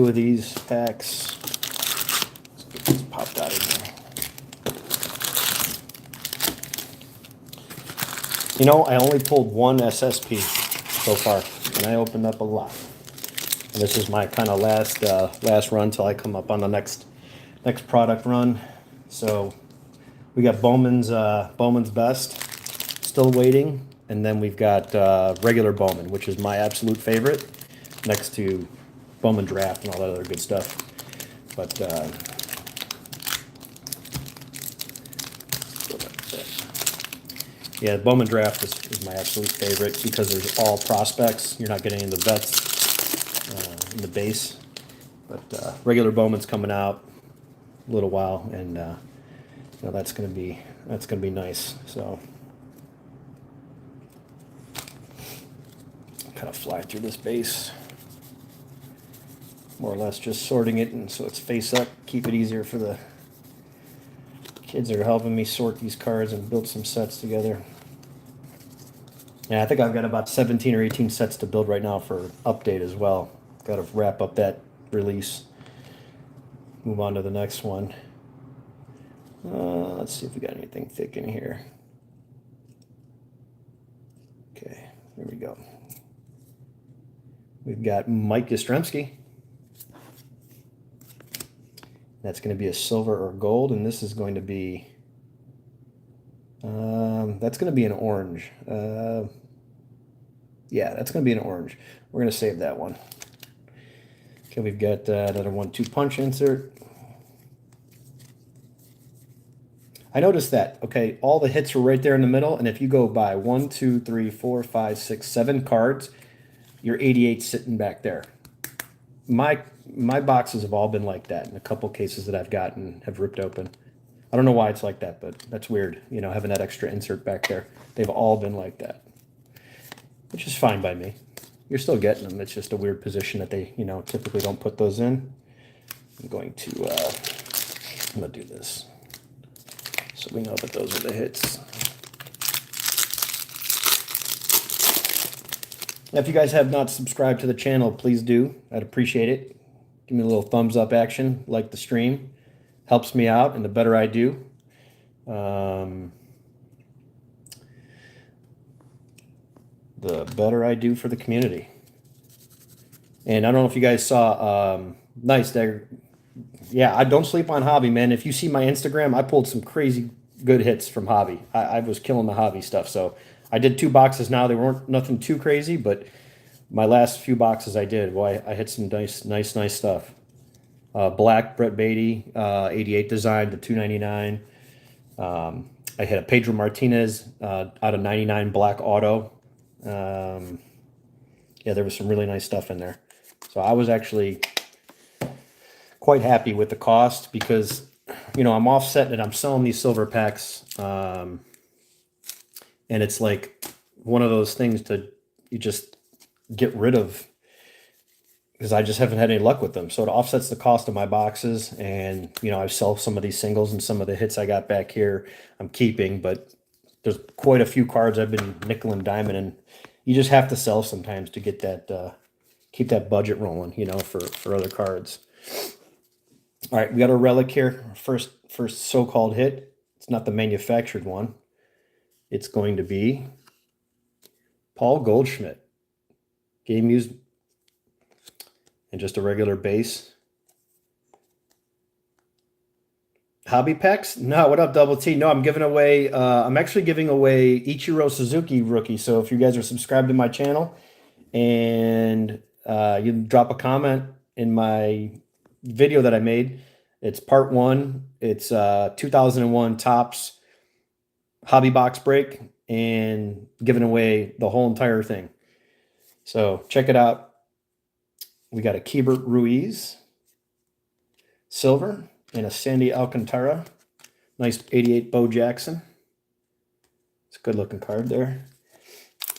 of these packs. Let's get this popped out of here. You know, I only pulled one SSP so far, and I opened up a lot. And this is my kind of last run till I come up on the next product run. So we got Bowman's Best still waiting, and then we've got regular Bowman, which is my absolute favorite, next to Bowman Draft and all that other good stuff. But yeah, Bowman Draft is my absolute favorite because there's all prospects. You're not getting in the vets in the base. But regular Bowman's coming out a little while, and you know, that's gonna be nice. So kind of fly through this base, more or less just sorting it, and so it's face up. Keep it easier for the kids that are helping me sort these cards and build some sets together. Yeah, I think I've got about 17 or 18 sets to build right now for update as well. Got to wrap up that release. Move on to the next one. Let's see if we got anything thick in here. Okay, there we go. We've got Mike Yastrzemski. That's going to be a silver or gold, and this is going to be, that's going to be an orange. Yeah, that's going to be an orange. We're going to save that one. Okay, we've got another 1-2 punch insert. I noticed that, okay, all the hits were right there in the middle, and if you go by 1, 2, 3, 4, 5, 6, 7 cards, your 88 sitting back there. My boxes have all been like that, and a couple cases that I've gotten have ripped open. I don't know why it's like that, but that's weird, you know, having that extra insert back there. They've all been like that, which is fine by me. You're still getting them. It's just a weird position that they, you know, typically don't put those in. I'm going to do this so we know that those are the hits. Now, if you guys have not subscribed to the channel, please do. I'd appreciate it. Give me a little thumbs up action, like the stream. Helps me out, and the better I do. The better I do for the community. And I don't know if you guys saw, nice, Dagger. Yeah, I don't sleep on hobby, man. If you see my Instagram, I pulled some crazy good hits from hobby. I was killing the hobby stuff. So I did 2 boxes now. They weren't nothing too crazy, but my last few boxes I did, boy, I hit some nice stuff. Black Brett Beatty, 88 design to 299. I hit a Pedro Martinez out of 99 black auto. Um, yeah, there was some really nice stuff in there. So I was actually quite happy with the cost because, I'm offsetting it. I'm selling these silver packs, and it's like one of those things to you just get rid of because I just haven't had any luck with them. So it offsets the cost of my boxes, and I sell some of these singles and some of the hits I got back here I'm keeping, but there's quite a few cards I've been nickel and diming, and you just have to sell sometimes to get that keep that budget rolling, for other cards. All right, we got a relic here. First so-called hit. It's not the manufactured one. It's going to be Paul Goldschmidt. Game used and just a regular base. Hobby packs? No, what up, Double T? No, I'm giving away, I'm actually giving away Ichiro Suzuki rookie. So if you guys are subscribed to my channel and you drop a comment in my video that I made, it's part one. It's 2001 Topps hobby box break and giving away the whole entire thing. So check it out. We got a Keibert Ruiz silver and a Sandy Alcantara. Nice 88 Bo Jackson. It's a good looking card there.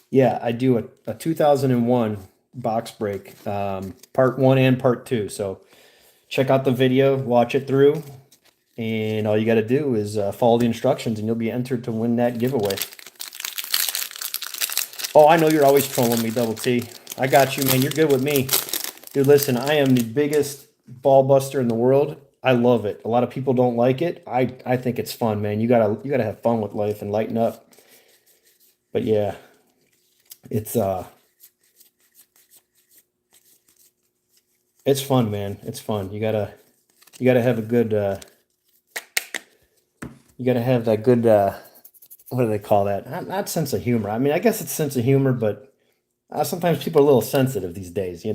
Yeah, I do a 2001 box break, part one and part two. So check out the video, watch it through, and all you got to do is follow the instructions and you'll be entered to win that giveaway. Oh, I know you're always trolling me, Double T. I got you, man. You're good with me. Dude, listen, I am the biggest ball buster in the world. I love it. A lot of people don't like it. I think it's fun, man. You gotta have fun with life and lighten up. But yeah, it's fun, man. It's fun. You gotta have a good you gotta have that good what do they call that? Not sense of humor. I mean, I guess it's sense of humor, but sometimes people are a little sensitive these days.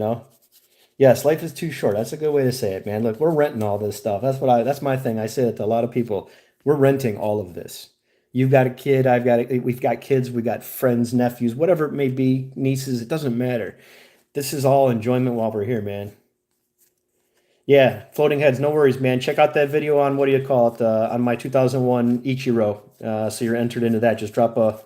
Yes, life is too short. That's a good way to say it, man. Look, we're renting all this stuff. That's my thing. I say it to a lot of people. We're renting all of this. You've got a kid, we've got kids, we got friends, nephews, whatever it may be, nieces, it doesn't matter. This is all enjoyment while we're here, man. Yeah, floating heads, no worries, man. Check out that video on what do you call it? On my 2001 Ichiro. So you're entered into that. Just drop a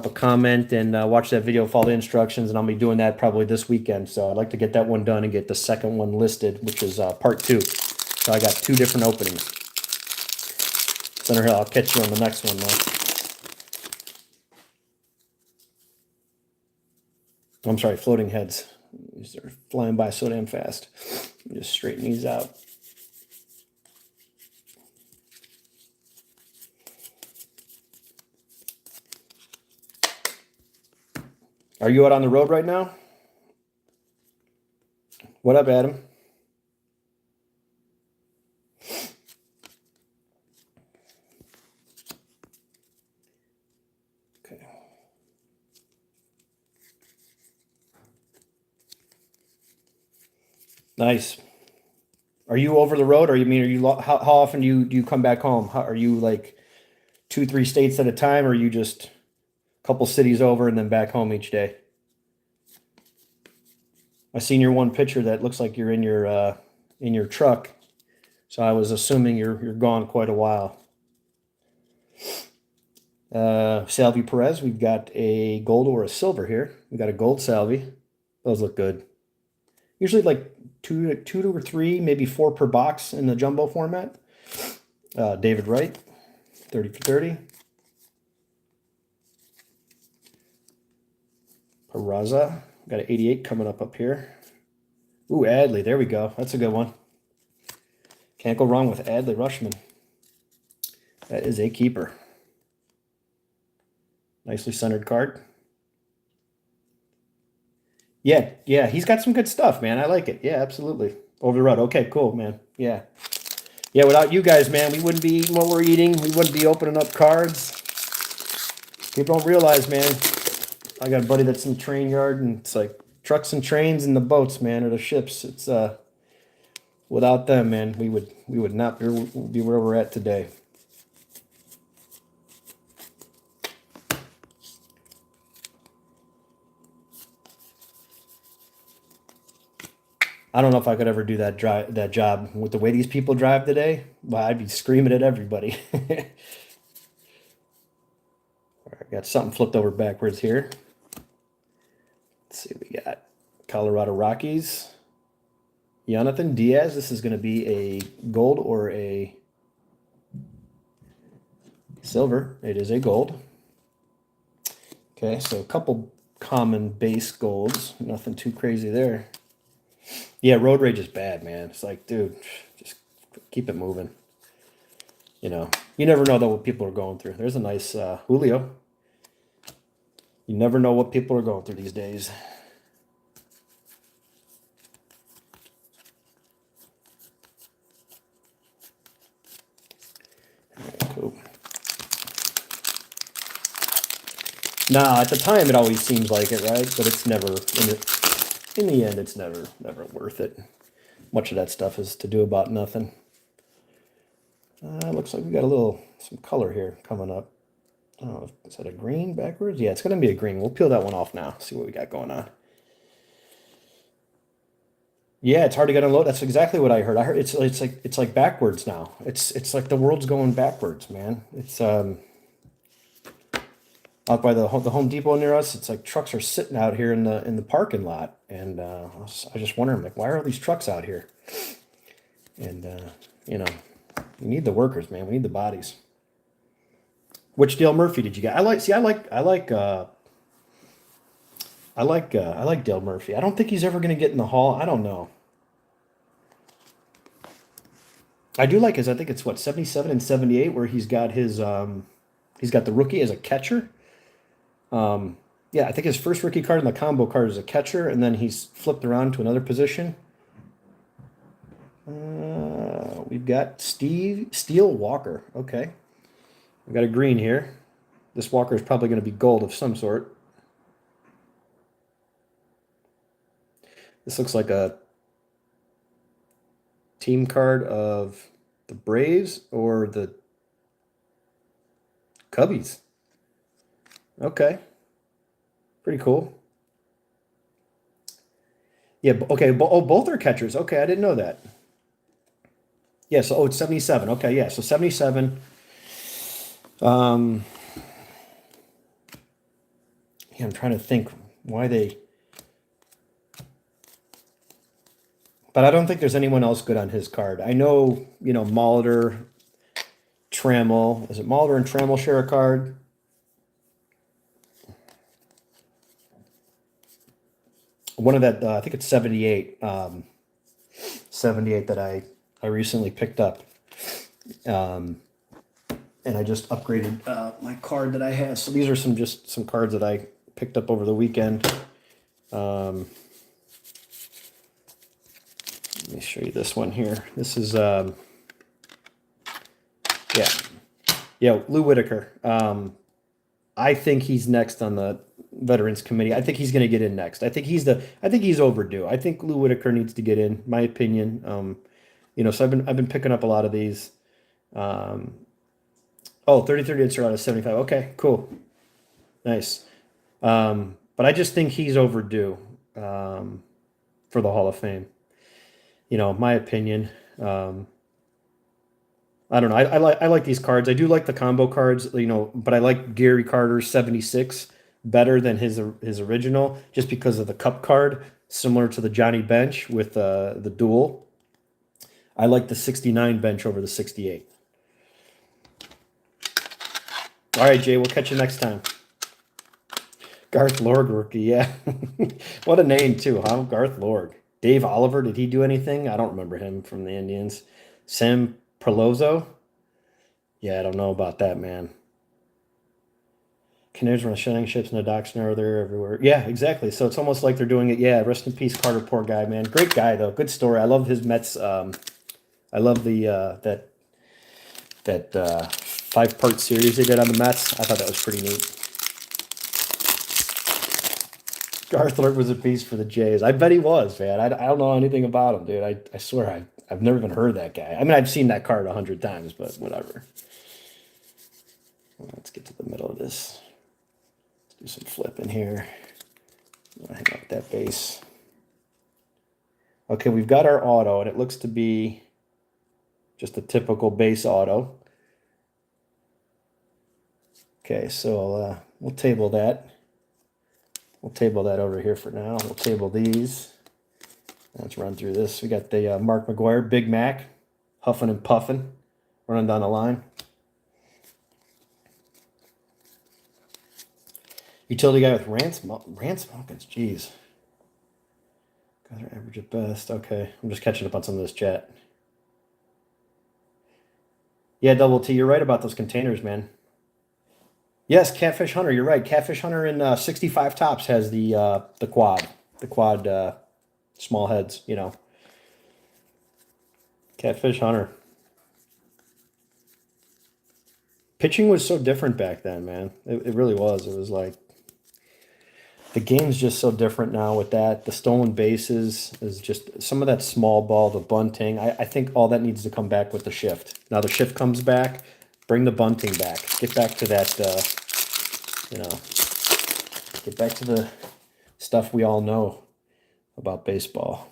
comment and watch that video, follow the instructions, and I'll be doing that probably this weekend. So I'd like to get that one done and get the second one listed, which is part two. So I got 2 different openings. Center Hill, I'll catch you on the next one, though. I'm sorry, floating heads. These are flying by so damn fast. Just straighten these out. Are you out on the road right now? What up, Adam? Okay. Nice. Are you over the road, or how often do you come back home? Are you like 2, 3 states at a time, or are you just a couple cities over and then back home each day? I seen your one picture that looks like you're in your truck, so I was assuming you're gone quite a while. Salvi Perez, we've got a gold or a silver here. We got a gold Salvi. Those look good. Usually like two or three, maybe 4 per box in the jumbo format. David Wright, 30 for 30. Peraza, got an 88 coming up here. Ooh, Adley, there we go. That's a good one. Can't go wrong with Adley Rushman. That is a keeper. Nicely centered card. Yeah, he's got some good stuff, man. I like it. Yeah, absolutely. Over the road. Okay, cool, man. Yeah. Yeah, without you guys, man, we wouldn't be eating what we're eating. We wouldn't be opening up cards. People don't realize, man. I got a buddy that's in the train yard, and it's like trucks and trains and the boats, man, or the ships. It's without them, man, we would not be where we're at today. I don't know if I could ever do that job with the way these people drive today. Well, I'd be screaming at everybody. I got something flipped over backwards here. Let's see what we got. Colorado Rockies. Jonathan Diaz. This is going to be a gold or a silver. It is a gold. Okay, so a couple common base golds. Nothing too crazy there. Yeah, road rage is bad, man. It's like, dude, just keep it moving. You know, you never know though what people are going through. There's a nice Julio. You never know what people are going through these days. Cool. Nah, at the time it always seems like it, right? But it's never in the end. It's never worth it. Much of that stuff is to do about nothing. Looks like we got some color here coming up. Oh, is that a green backwards? Yeah, it's going to be a green. We'll peel that one off now. See what we got going on. Yeah, it's hard to get unload. That's exactly what I heard. I heard it's like backwards now. It's like the world's going backwards, man. It's out by the Home Depot near us. It's like trucks are sitting out here in the parking lot, and I just wonder, I'm like, why are these trucks out here? And you know, we need the workers, man. We need the bodies. Which Dale Murphy did you get? I like Dale Murphy. I don't think he's ever going to get in the Hall. I don't know. I do like his. I think it's what 77 and 78 where he's got the rookie as a catcher. Yeah, I think his first rookie card in the combo card is a catcher, and then he's flipped around to another position. We've got Steele Walker. Okay, we've got a green here. This Walker is probably going to be gold of some sort. This looks like a team card of the Braves or the Cubbies. Okay. Pretty cool. Yeah, okay. Both are catchers. Okay, I didn't know that. Yeah, so it's 77. Okay, yeah, so 77. Um, yeah, I'm trying to think why they. But I don't think there's anyone else good on his card. I know, Molitor, Trammell. Is it Molitor and Trammell share a card? One of that, I think it's 78. 78 that I recently picked up. And I just upgraded my card that I have. So these are some cards that I picked up over the weekend. Let me show you this one here. This is Lou Whitaker. I think he's next on the Veterans Committee. I think he's going to get in next. I think he's overdue. I think Lou Whitaker needs to get in, my opinion. So I've been picking up a lot of these. 30-30 hits are out of 75. Okay, cool. Nice. But I just think he's overdue for the Hall of Fame. My opinion. I don't know. I like these cards. I do like the combo cards, but I like Gary Carter's 76 better than his original, just because of the cup card, similar to the Johnny Bench with the duel. I like the 69 bench over the 68. All right, Jay, we'll catch you next time. Garth Lorg rookie, yeah. What a name, too, huh? Garth Lorg. Dave Oliver, did he do anything? I don't remember him from the Indians. Sam Perlozzo? Yeah, I don't know about that, man. Canaries run shining ships in the docks now. They're everywhere. Yeah, exactly. So it's almost like they're doing it. Yeah, rest in peace, Carter. Poor guy, man. Great guy though. Good story. I love his Mets. I love the that 5-part series they did on the Mets. I thought that was pretty neat. Garthler was a piece for the Jays. I bet he was, man. I don't know anything about him, dude. I swear I've never even heard that guy. I mean, I've seen that card 100 times, but whatever. Let's get to the middle of this. Let's do some flipping here. Hang up that base. Okay, we've got our auto, and it looks to be just a typical base auto. Okay, so we'll table that. We'll table that over here for now. We'll table these. Let's run through this. We got the Mark McGuire, Big Mac, huffing and puffing, running down the line. Utility guy with Rance Smokins. Jeez. Guys are average at best. Okay, I'm just catching up on some of this chat. Yeah, Double T, you're right about those containers, man. Yes, Catfish Hunter, you're right. Catfish Hunter in 65 tops has the quad, small heads, you know. Catfish Hunter. Pitching was so different back then, man. It really was. It was like the game's just so different now with that. The stolen bases is just some of that small ball, the bunting. I think all that needs to come back with the shift. Now the shift comes back, bring the bunting back. Get back to that, you know, get back to the stuff we all know about baseball.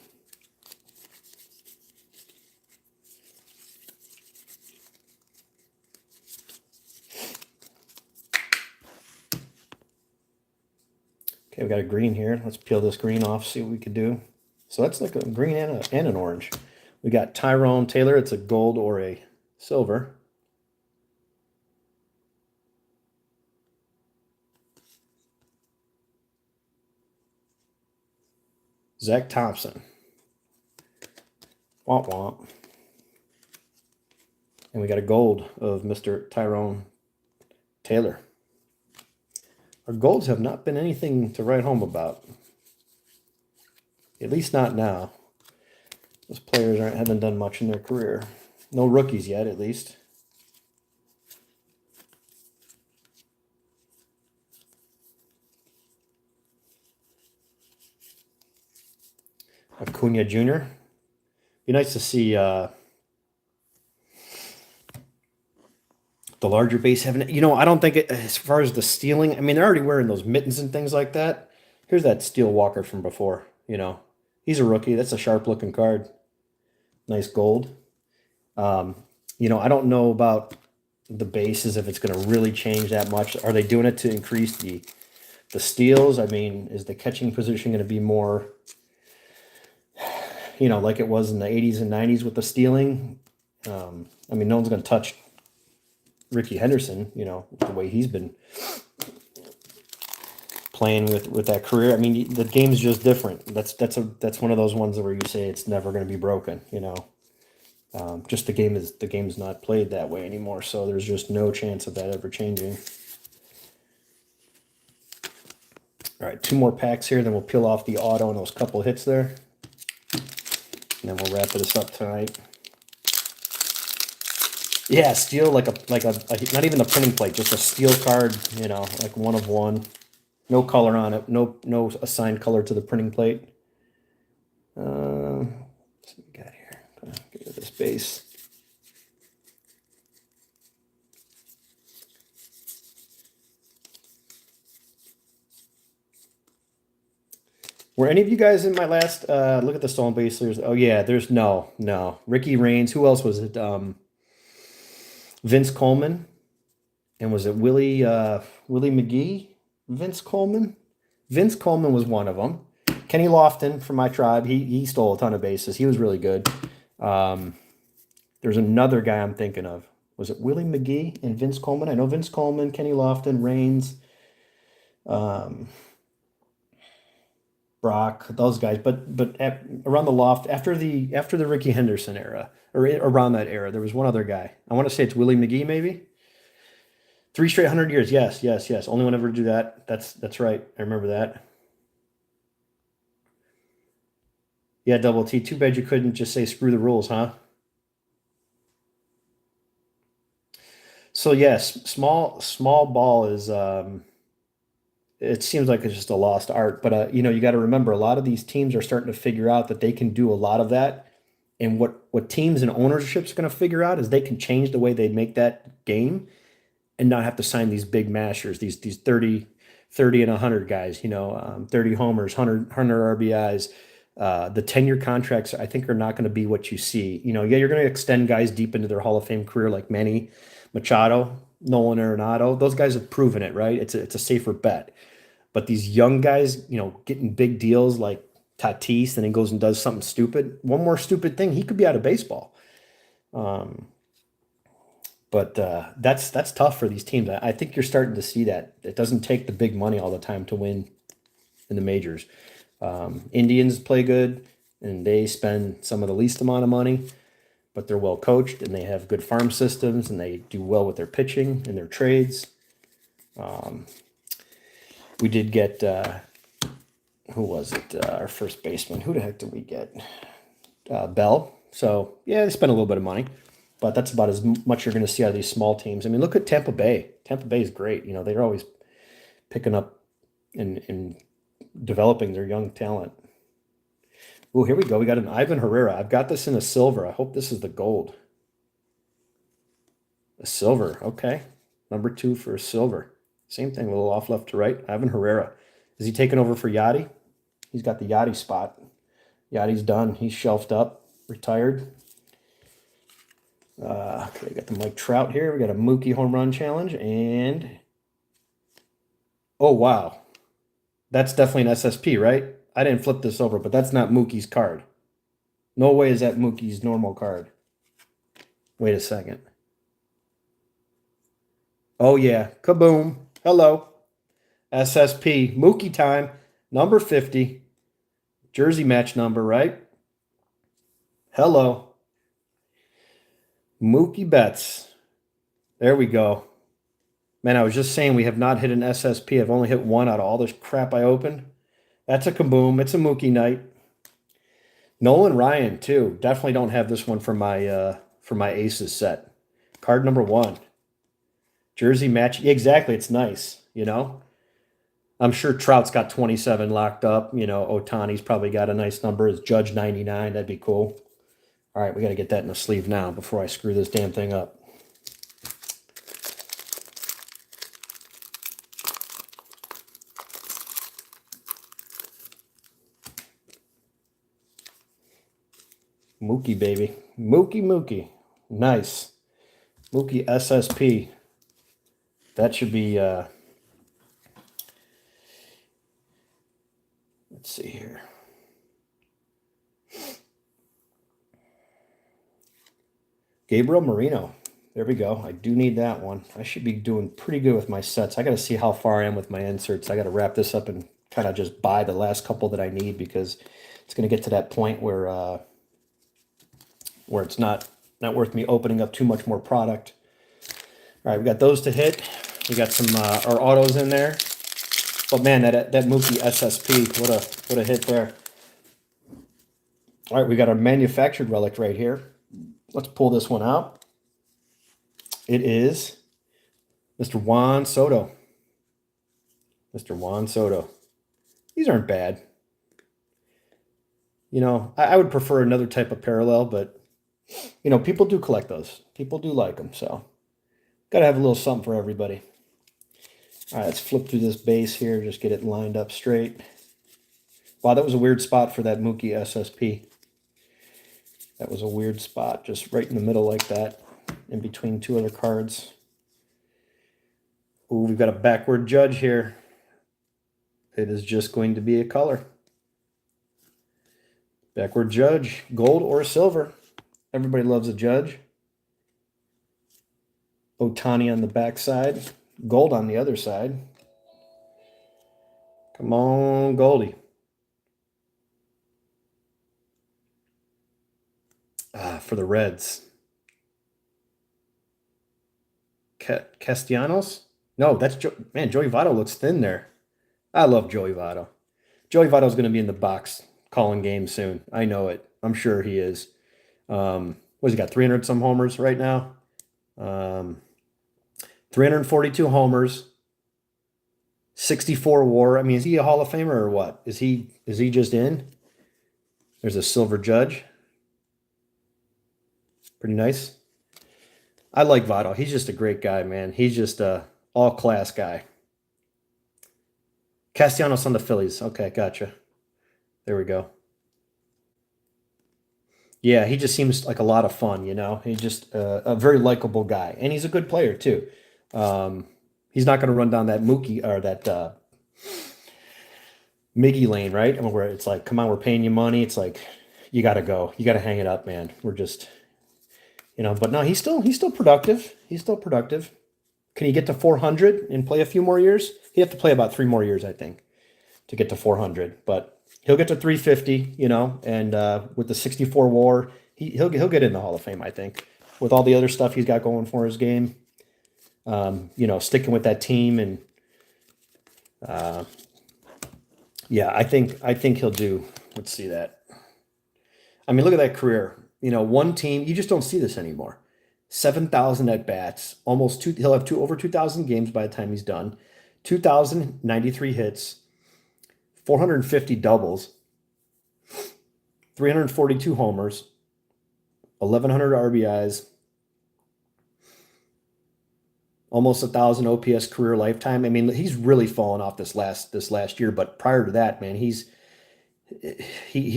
Okay, we got a green here. Let's peel this green off, see what we can do. So that's like a green and an orange. We got Tyrone Taylor. It's a gold or a silver. Zach Thompson. Womp womp. And we got a gold of Mr. Tyrone Taylor. Our golds have not been anything to write home about. At least not now. Those players haven't done much in their career. No rookies yet, at least. Acuna Jr. Be nice to see the larger base having, you know, I don't think it, as far as the stealing, I mean, they're already wearing those mittens and things like that. Here's that Steel Walker from before, you know. He's a rookie. That's a sharp looking card. Nice gold. You know, I don't know about the bases, if it's going to really change that much. Are they doing it to increase the steals? I mean, is the catching position going to be more, you know, like it was in the 80s and 90s with the stealing? I mean, no one's going to touch Ricky Henderson, you know, the way he's been playing with that career. I mean, the game's just different. That's one of those ones where you say it's never going to be broken, you know. Just the game's not played that way anymore, so there's just no chance of that ever changing. All right, 2 more packs here, then we'll peel off the auto and those couple hits there. And then we'll wrap this up tonight. Yeah, steel like a not even the printing plate, just a steel card, you know, like 1 of 1. No color on it, no assigned color to the printing plate. What's we got here? Get rid of this base. Were any of you guys in my last look at the stolen base? Oh yeah, there's no. Ricky Raines. Who else was it? Vince Coleman. And was it Willie McGee? Vince Coleman? Vince Coleman was one of them. Kenny Lofton from my tribe. He stole a ton of bases. He was really good. There's another guy I'm thinking of. Was it Willie McGee and Vince Coleman? I know Vince Coleman, Kenny Lofton, Raines, Brock, those guys. But around the loft after the Ricky Henderson era, or around that era, there was one other guy. I want to say it's Willie McGee, maybe. 3 straight 100 years. Yes, yes, yes. Only one ever to do that. That's right. I remember that. Yeah, double T. Too bad you couldn't just say screw the rules, huh? So yes, small ball is it seems like it's just a lost art, but you got to remember a lot of these teams are starting to figure out that they can do a lot of that. And what teams and ownerships are going to figure out is they can change the way they make that game and not have to sign these big mashers, these 30 and 100 guys, 30 homers, 100 RBIs. The 10-year contracts, I think, are not going to be what you see. Yeah, you're going to extend guys deep into their Hall of Fame career like Manny Machado, Nolan Arenado. Those guys have proven it, right? It's a safer bet. But these young guys, getting big deals like Tatis, and then goes and does something stupid. One more stupid thing, he could be out of baseball. Um, but that's tough for these teams. I think you're starting to see that. It doesn't take the big money all the time to win in the majors. Indians play good, and they spend some of the least amount of money, but they're well coached, and they have good farm systems, and they do well with their pitching and their trades. We did get who was it? Our first baseman. Who the heck did we get? Bell. So yeah, they spent a little bit of money, but that's about as much you're going to see out of these small teams. I mean, look at Tampa Bay. Tampa Bay is great. They're always picking up and developing their young talent. Oh, here we go. We got an Ivan Herrera. I've got this in a silver. I hope this is the gold. A silver. Okay. Number 2 for a silver. Same thing, a little off left to right. Ivan Herrera. Is he taking over for Yachty? He's got the Yachty spot. Yachty's done. He's shelved up, retired. Okay, got the Mike Trout here. We got a Mookie home run challenge, and oh wow, that's definitely an SSP, right? I didn't flip this over, but that's not Mookie's card. No way is that Mookie's normal card. Wait a second. Oh yeah, kaboom! Hello, SSP Mookie time, number 50, jersey match number, right? Hello, Mookie Betts. There we go. Man, I was just saying we have not hit an SSP. I've only hit one out of all this crap I opened. That's a kaboom. It's a Mookie night. Nolan Ryan too. Definitely don't have this one for my aces set. Card number 1. Jersey match. Exactly. It's nice. I'm sure Trout's got 27 locked up. Otani's probably got a nice number. His Judge 99. That'd be cool. All right, we got to get that in the sleeve now before I screw this damn thing up. Mookie, baby. Mookie. Nice. Mookie SSP. That should be, let's see here. Gabriel Marino. There we go. I do need that one. I should be doing pretty good with my sets. I got to see how far I am with my inserts. I got to wrap this up and kind of just buy the last couple that I need because it's going to get to that point where it's not worth me opening up too much more product. All right, we got those to hit. We got some our autos in there. But man, that Mookie SSP, what a hit there. All right, we got our manufactured relic right here. Let's pull this one out. It is Mr. Juan Soto. Mr. Juan Soto. These aren't bad. I would prefer another type of parallel, but people do collect those. People do like them, so got to have a little something for everybody. All right, let's flip through this base here, just get it lined up straight. Wow, that was a weird spot for that Mookie SSP. That was a weird spot, just right in the middle like that, in between 2 other cards. Ooh, we've got a backward Judge here. It is just going to be a color. Backward Judge, gold or silver. Everybody loves a Judge. Otani on the back side, gold on the other side. Come on, Goldie. For the Reds. Castellanos? No, that's man. Joey Votto looks thin there. I love Joey Votto. Joey Votto's going to be in the box calling games soon. I know it. I'm sure he is. What's he got? 300 some homers right now. 342 homers, 64 WAR. I mean, is he a Hall of Famer or what? Is he just in? There's a silver judge. Pretty nice. I like Votto. He's just a great guy, man. He's just a all-class guy. Castellanos on the Phillies. Okay, gotcha. There we go. Yeah, he just seems like a lot of fun, you know. He's just a very likable guy, and he's a good player too. Um, he's not going to run down that Mookie or that Miggy lane, right? I mean, where it's like, come on, we're paying you money. It's like, you got to go. You got to hang it up, man. We're just, But no, he's still productive. He's still productive. Can he get to 400 and play a few more years? He'd have to play about 3 more years, I think, to get to 400. But he'll get to 350, and with the 64 WAR, he'll get in the Hall of Fame, I think, with all the other stuff he's got going for his game. Sticking with that team and yeah, I think he'll do. Let's see that. I mean, look at that career. One team, you just don't see this anymore. 7,000 at bats, almost two. He'll have over 2,000 games by the time he's done. 2,093 hits, 450 doubles, 342 homers, 1,100 RBIs, almost 1,000 OPS career lifetime. I mean, he's really fallen off this last year. But prior to that, man, he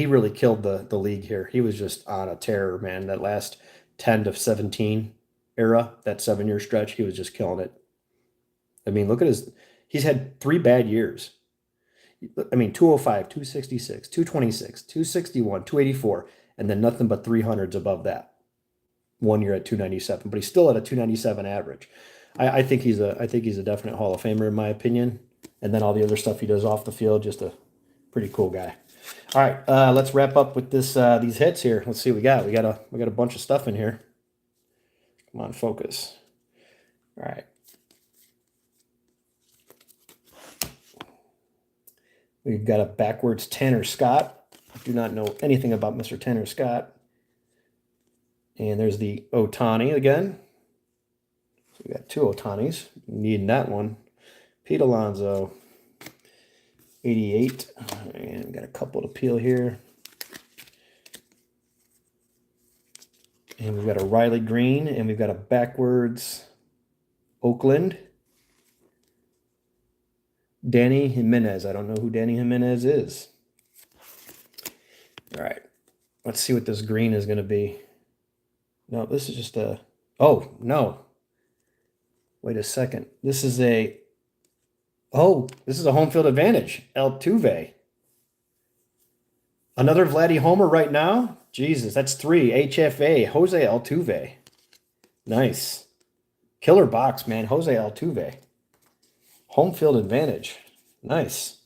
really killed the league here. He was just on a tear, man. That last 10 to 17 era, that 7-year stretch, he was just killing it. I mean, look at he's had 3 bad years. I mean, 205, 266, 226, 261, 284, and then nothing but 300s above that. 1 year at 297, but he's still at a 297 average. I think he's a definite Hall of Famer in my opinion. And then all the other stuff he does off the field, just a pretty cool guy. All right, let's wrap up with these hits here. Let's see what we got. We got a bunch of stuff in here. Come on, focus. All right. We've got a backwards Tanner Scott. I do not know anything about Mr. Tanner Scott. And there's the Ohtani again. So we got 2 Ohtanis. Needing that one. Pete Alonso. 88. And we got a couple to peel here. And we've got a Riley Green. And we've got a backwards Oakland. Danny Jimenez. I don't know who Danny Jimenez is. All right. Let's see what this green is going to be. No, this is just a... Oh, no. Wait a second. This is a home field advantage. Altuve. Another Vladdy homer right now? Jesus, that's 3. HFA. Jose Altuve. Nice. Killer box, man. Jose Altuve. Home field advantage. Nice.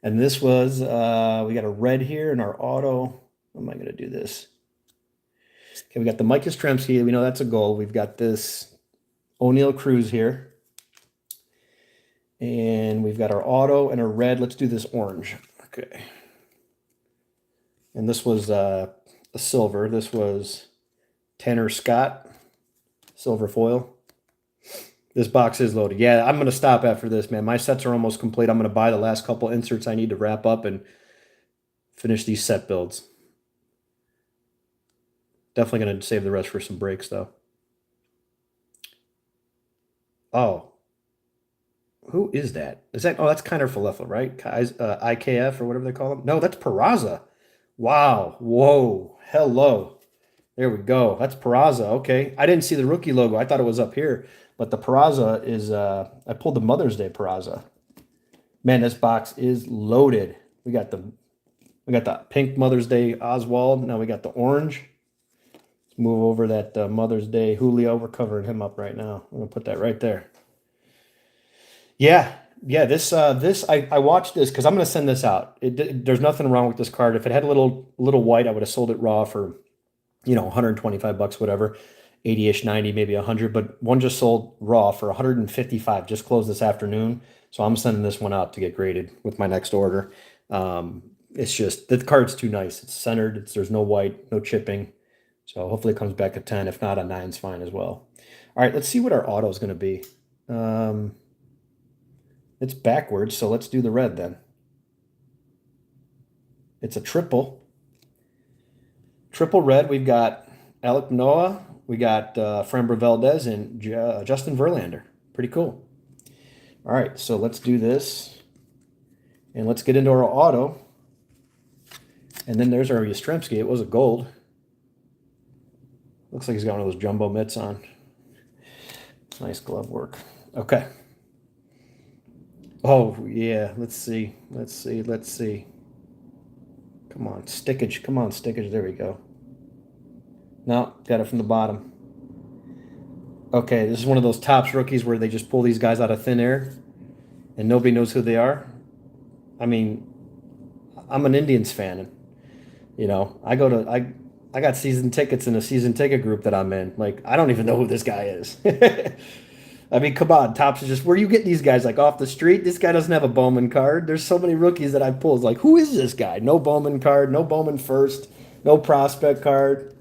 And this was, we got a red here in our auto. How am I going to do this? Okay, we got the Mike Yastrzemski. We know that's a goal. We've got this O'Neal Cruz here. And we've got our auto and our red. Let's do this orange. Okay. And this was a silver. This was Tanner Scott. Silver foil. This box is loaded. Yeah, I'm going to stop after this, man. My sets are almost complete. I'm going to buy the last couple inserts I need to wrap up and finish these set builds. Definitely going to save the rest for some breaks, though. Oh. Who is that? Oh, that's Kiner Falefa, right? IKF or whatever they call him. No, that's Peraza. Wow. Whoa. Hello. There we go. That's Peraza. Okay. I didn't see the rookie logo. I thought it was up here. But the Peraza is, I pulled the Mother's Day Peraza. Man, this box is loaded. We got the pink Mother's Day Oswald. Now we got the orange. Let's move over that Mother's Day Julio. We're covering him up right now. I'm going to put that right there. Yeah. This I watched this because I'm going to send this out. There's nothing wrong with this card. If it had a little white, I would have sold it raw for, $125, whatever. 80-ish, 90, maybe 100, but one just sold raw for 155, just closed this afternoon. So I'm sending this one out to get graded with my next order. It's just, the card's too nice. It's centered. There's no white, no chipping. So hopefully it comes back a 10. If not, a 9's fine as well. All right, let's see what our auto is going to be. It's backwards, so let's do the red then. It's a triple. Triple red. We've got Alec Manoah. We got Framber Valdez and Justin Verlander. Pretty cool. All right, so let's do this. And let's get into our auto. And then there's our Yastrzemski. It was a gold. Looks like he's got one of those jumbo mitts on. Nice glove work. Okay. Oh, yeah. Let's see. Let's see. Come on, stickage. Come on, stickage. There we go. No, got it from the bottom. Okay, this is one of those Topps rookies where they just pull these guys out of thin air and nobody knows who they are. I mean, I'm an Indians fan, and you know, I got season tickets in a season ticket group that I'm in. Like, I don't even know who this guy is. I mean, come on, Topps is just, where do you get these guys? Like, off the street? This guy doesn't have a Bowman card. There's so many rookies that I pull. It's like, who is this guy? No Bowman card, no Bowman first, no prospect card.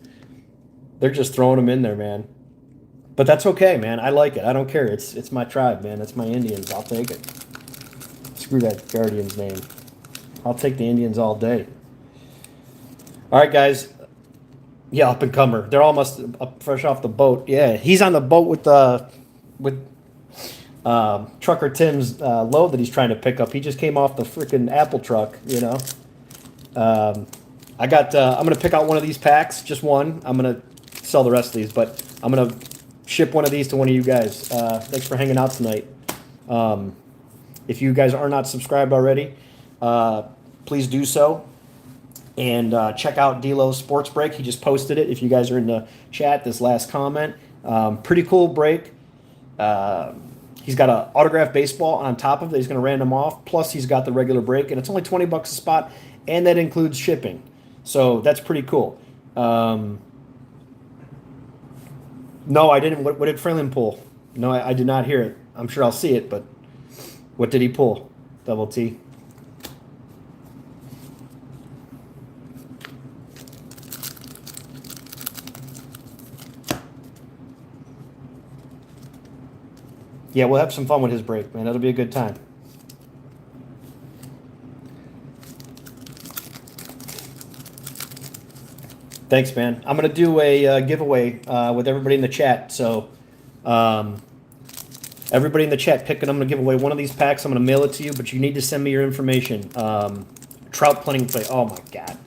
They're just throwing them in there, man. But that's okay, man. I like it. I don't care. It's my tribe, man. It's my Indians. I'll take it. Screw that Guardians name. I'll take the Indians all day. All right, guys. Yeah, up and comer. They're almost fresh off the boat. Yeah, he's on the boat with Trucker Tim's load that he's trying to pick up. He just came off the freaking Apple truck, you know. I'm gonna pick out one of these packs, just one. I'm gonna sell the rest of these, but I'm gonna ship one of these to one of you guys. Thanks for hanging out tonight. If you guys are not subscribed already, please do so. And check out D'Lo's Sports Break. He just posted it. If you guys are in the chat, this last comment. Pretty cool break. He's got an autographed baseball on top of it. He's going to random off. Plus, he's got the regular break, and it's only $20 a spot, and that includes shipping. So that's pretty cool. No, I didn't. What did Freeland pull? No, I did not hear it. I'm sure I'll see it, but what did he pull? Double T. Yeah, we'll have some fun with his break, man. It'll be a good time. Thanks, man. I'm going to do a giveaway with everybody in the chat. So everybody in the chat, I'm going to give away one of these packs. I'm going to mail it to you, but you need to send me your information. Trout printing plate. Oh, my God.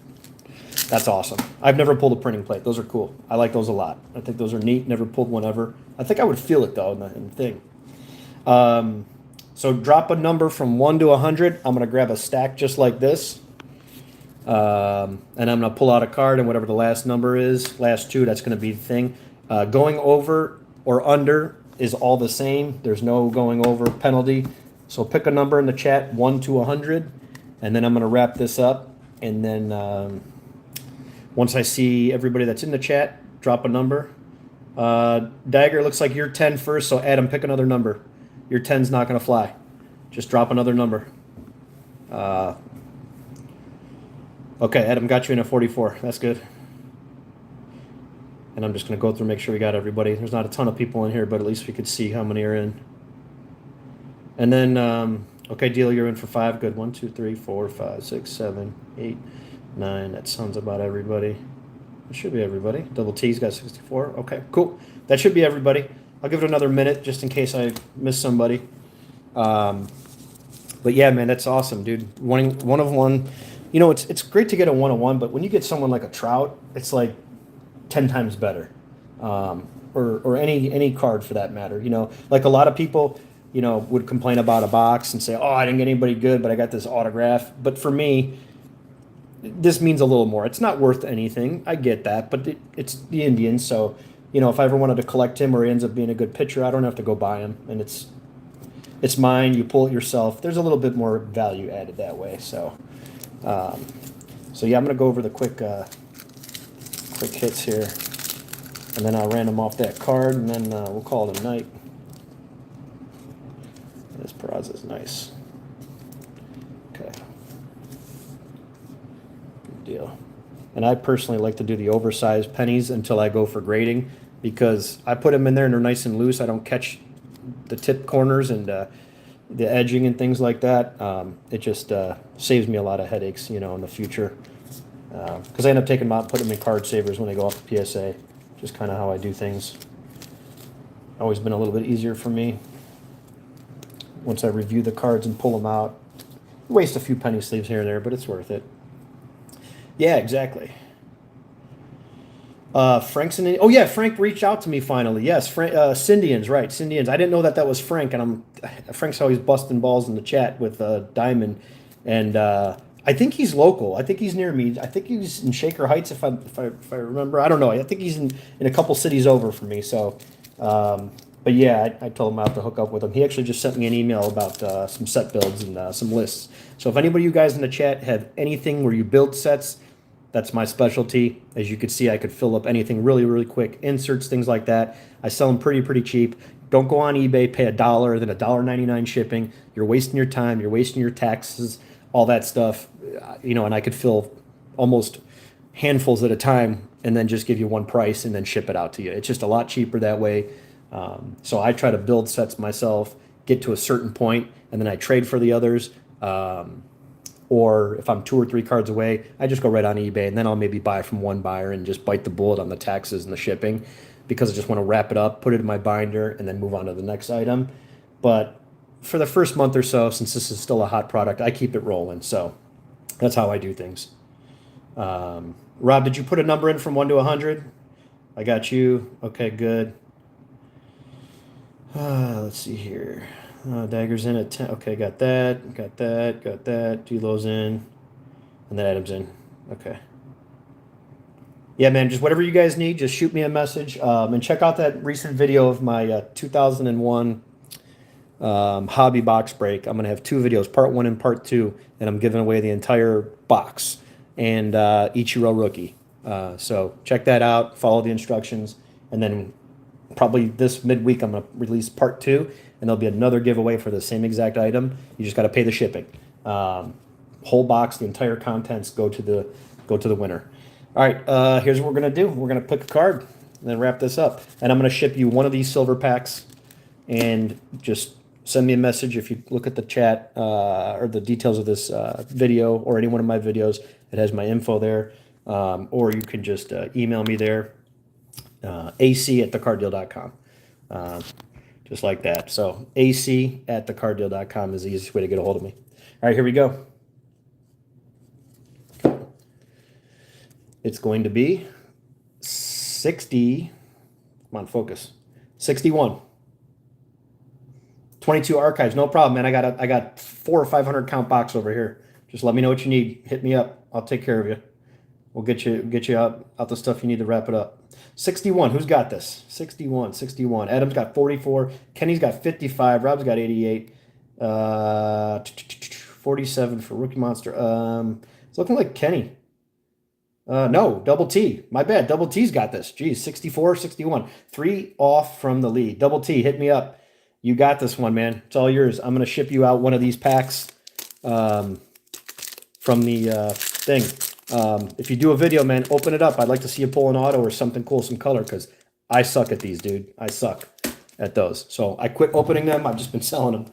That's awesome. I've never pulled a printing plate. Those are cool. I like those a lot. I think those are neat. Never pulled one ever. I think I would feel it, though, in the thing. So drop a number from 1 to 100. I'm going to grab a stack just like this. And I'm going to pull out a card, and whatever the last number is, last two, that's going to be the thing. Going over or under is all the same. There's no going over penalty. So pick a number in the chat, 1 to 100, and then I'm going to wrap this up. And then once I see everybody that's in the chat, drop a number. Dagger, looks like you're 10 first, so Adam, pick another number. Your 10's not going to fly. Just drop another number. Okay, Adam got you in at 44. That's good. And I'm just going to go through and make sure we got everybody. There's not a ton of people in here, but at least we could see how many are in. And then, okay, Deal, you're in for 5. Good. 1, 2, 3, 4, 5, 6, 7, 8, 9. That sounds about everybody. That should be everybody. Double T's got 64. Okay, cool. That should be everybody. I'll give it another minute just in case I miss somebody. But yeah, man, that's awesome, dude. One of one. You know, it's great to get a 1-of-1, but when you get someone like a Trout, it's like 10 times better. Or any card for that matter. You know, like a lot of people, you know, would complain about a box and say, oh, I didn't get anybody good, but I got this autograph. But for me, this means a little more. It's not worth anything. I get that, but it's the Indians, so you know, if I ever wanted to collect him or he ends up being a good pitcher, I don't have to go buy him, and it's mine. You pull it yourself. There's a little bit more value added that way. So, so yeah, I'm gonna go over the quick hits here. And then I'll random off that card, and then we'll call it a night. This Peraza's nice. Okay. Good deal. And I personally like to do the oversized pennies until I go for grading, because I put them in there and they're nice and loose. I don't catch the tip corners and the edging and things like that. It just saves me a lot of headaches, you know, in the future. Because I end up taking them out and putting them in card savers when they go off the PSA. Just kind of how I do things. Always been a little bit easier for me. Once I review the cards and pull them out. Waste a few penny sleeves here and there, but it's worth it. Yeah, exactly. Frank's in. Oh yeah, Frank reached out to me finally. Yes, Frank, Cindians, right? Cindians. I didn't know that was Frank, and Frank's always busting balls in the chat with Diamond, and I think he's local. I think he's near me. I think he's in Shaker Heights, if I remember. I don't know. I think he's in a couple cities over from me. So, but yeah, I told him I have to hook up with him. He actually just sent me an email about some set builds and some lists. So if anybody of you guys in the chat have anything where you build sets, that's my specialty. As you can see, I could fill up anything really, really quick. Inserts, things like that. I sell them pretty cheap. Don't go on eBay, pay $1, then $1.99 shipping. You're wasting your time. You're wasting your taxes, all that stuff. You know, and I could fill almost handfuls at a time and then just give you one price and then ship it out to you. It's just a lot cheaper that way. So I try to build sets myself, get to a certain point, and then I trade for the others. Or if I'm 2 or 3 cards away, I just go right on eBay, and then I'll maybe buy from one buyer and just bite the bullet on the taxes and the shipping, because I just want to wrap it up, put it in my binder, and then move on to the next item. But for the first month or so, since this is still a hot product, I keep it rolling. So that's how I do things. Rob, did you put a number in from 1 to 100? I got you. Okay, good. Let's see here. Dagger's in at 10. Okay, got that. Got that. Delo's in. And then Adam's in. Okay. Yeah, man, just whatever you guys need, just shoot me a message. And check out that recent video of my 2001 hobby box break. I'm going to have 2 videos, part 1 and part 2, and I'm giving away the entire box and Ichiro rookie. So check that out, follow the instructions, and then probably this midweek I'm going to release part 2, and there'll be another giveaway for the same exact item. You just got to pay the shipping. Whole box, the entire contents go to the winner. All right, here's what we're going to do. We're going to pick a card and then wrap this up. And I'm going to ship you one of these silver packs, and just send me a message if you look at the chat or the details of this video or any one of my videos. It has my info there. Or you can just email me there, ac@thecarddeal.com. Just like that. So ac@thecarddeal.com is the easiest way to get a hold of me. All right, here we go. It's going to be 60. Come on, focus. 61. 22 archives, no problem, man. I got 400 or 500 count box over here. Just let me know what you need. Hit me up. I'll take care of you. We'll get you out the stuff you need to wrap it up. 61. Who's got this? 61. Adam's got 44. Kenny's got 55. Rob's got 88. 47 for Rookie Monster. It's looking like Kenny. No, Double T. My bad. Double T's got this. Geez, 64, 61. 3 off from the lead. Double T, hit me up. You got this one, man. It's all yours. I'm going to ship you out one of these packs from the thing. If you do a video, man, open it up. I'd like to see you pull an auto or something cool, some color, because I suck at these, dude. I suck at those. So I quit opening them. I've just been selling them.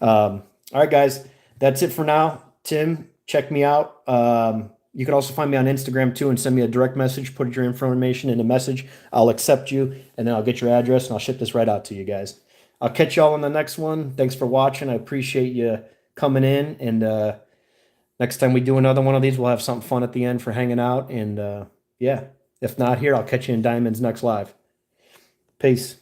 All right, guys. That's it for now. Tim, check me out. You can also find me on Instagram, too, and send me a direct message. Put your information in a message. I'll accept you, and then I'll get your address, and I'll ship this right out to you guys. I'll catch y'all on the next one. Thanks for watching. I appreciate you coming in, and next time we do another one of these, we'll have something fun at the end for hanging out. And yeah, if not here, I'll catch you in Diamond's next live. Peace.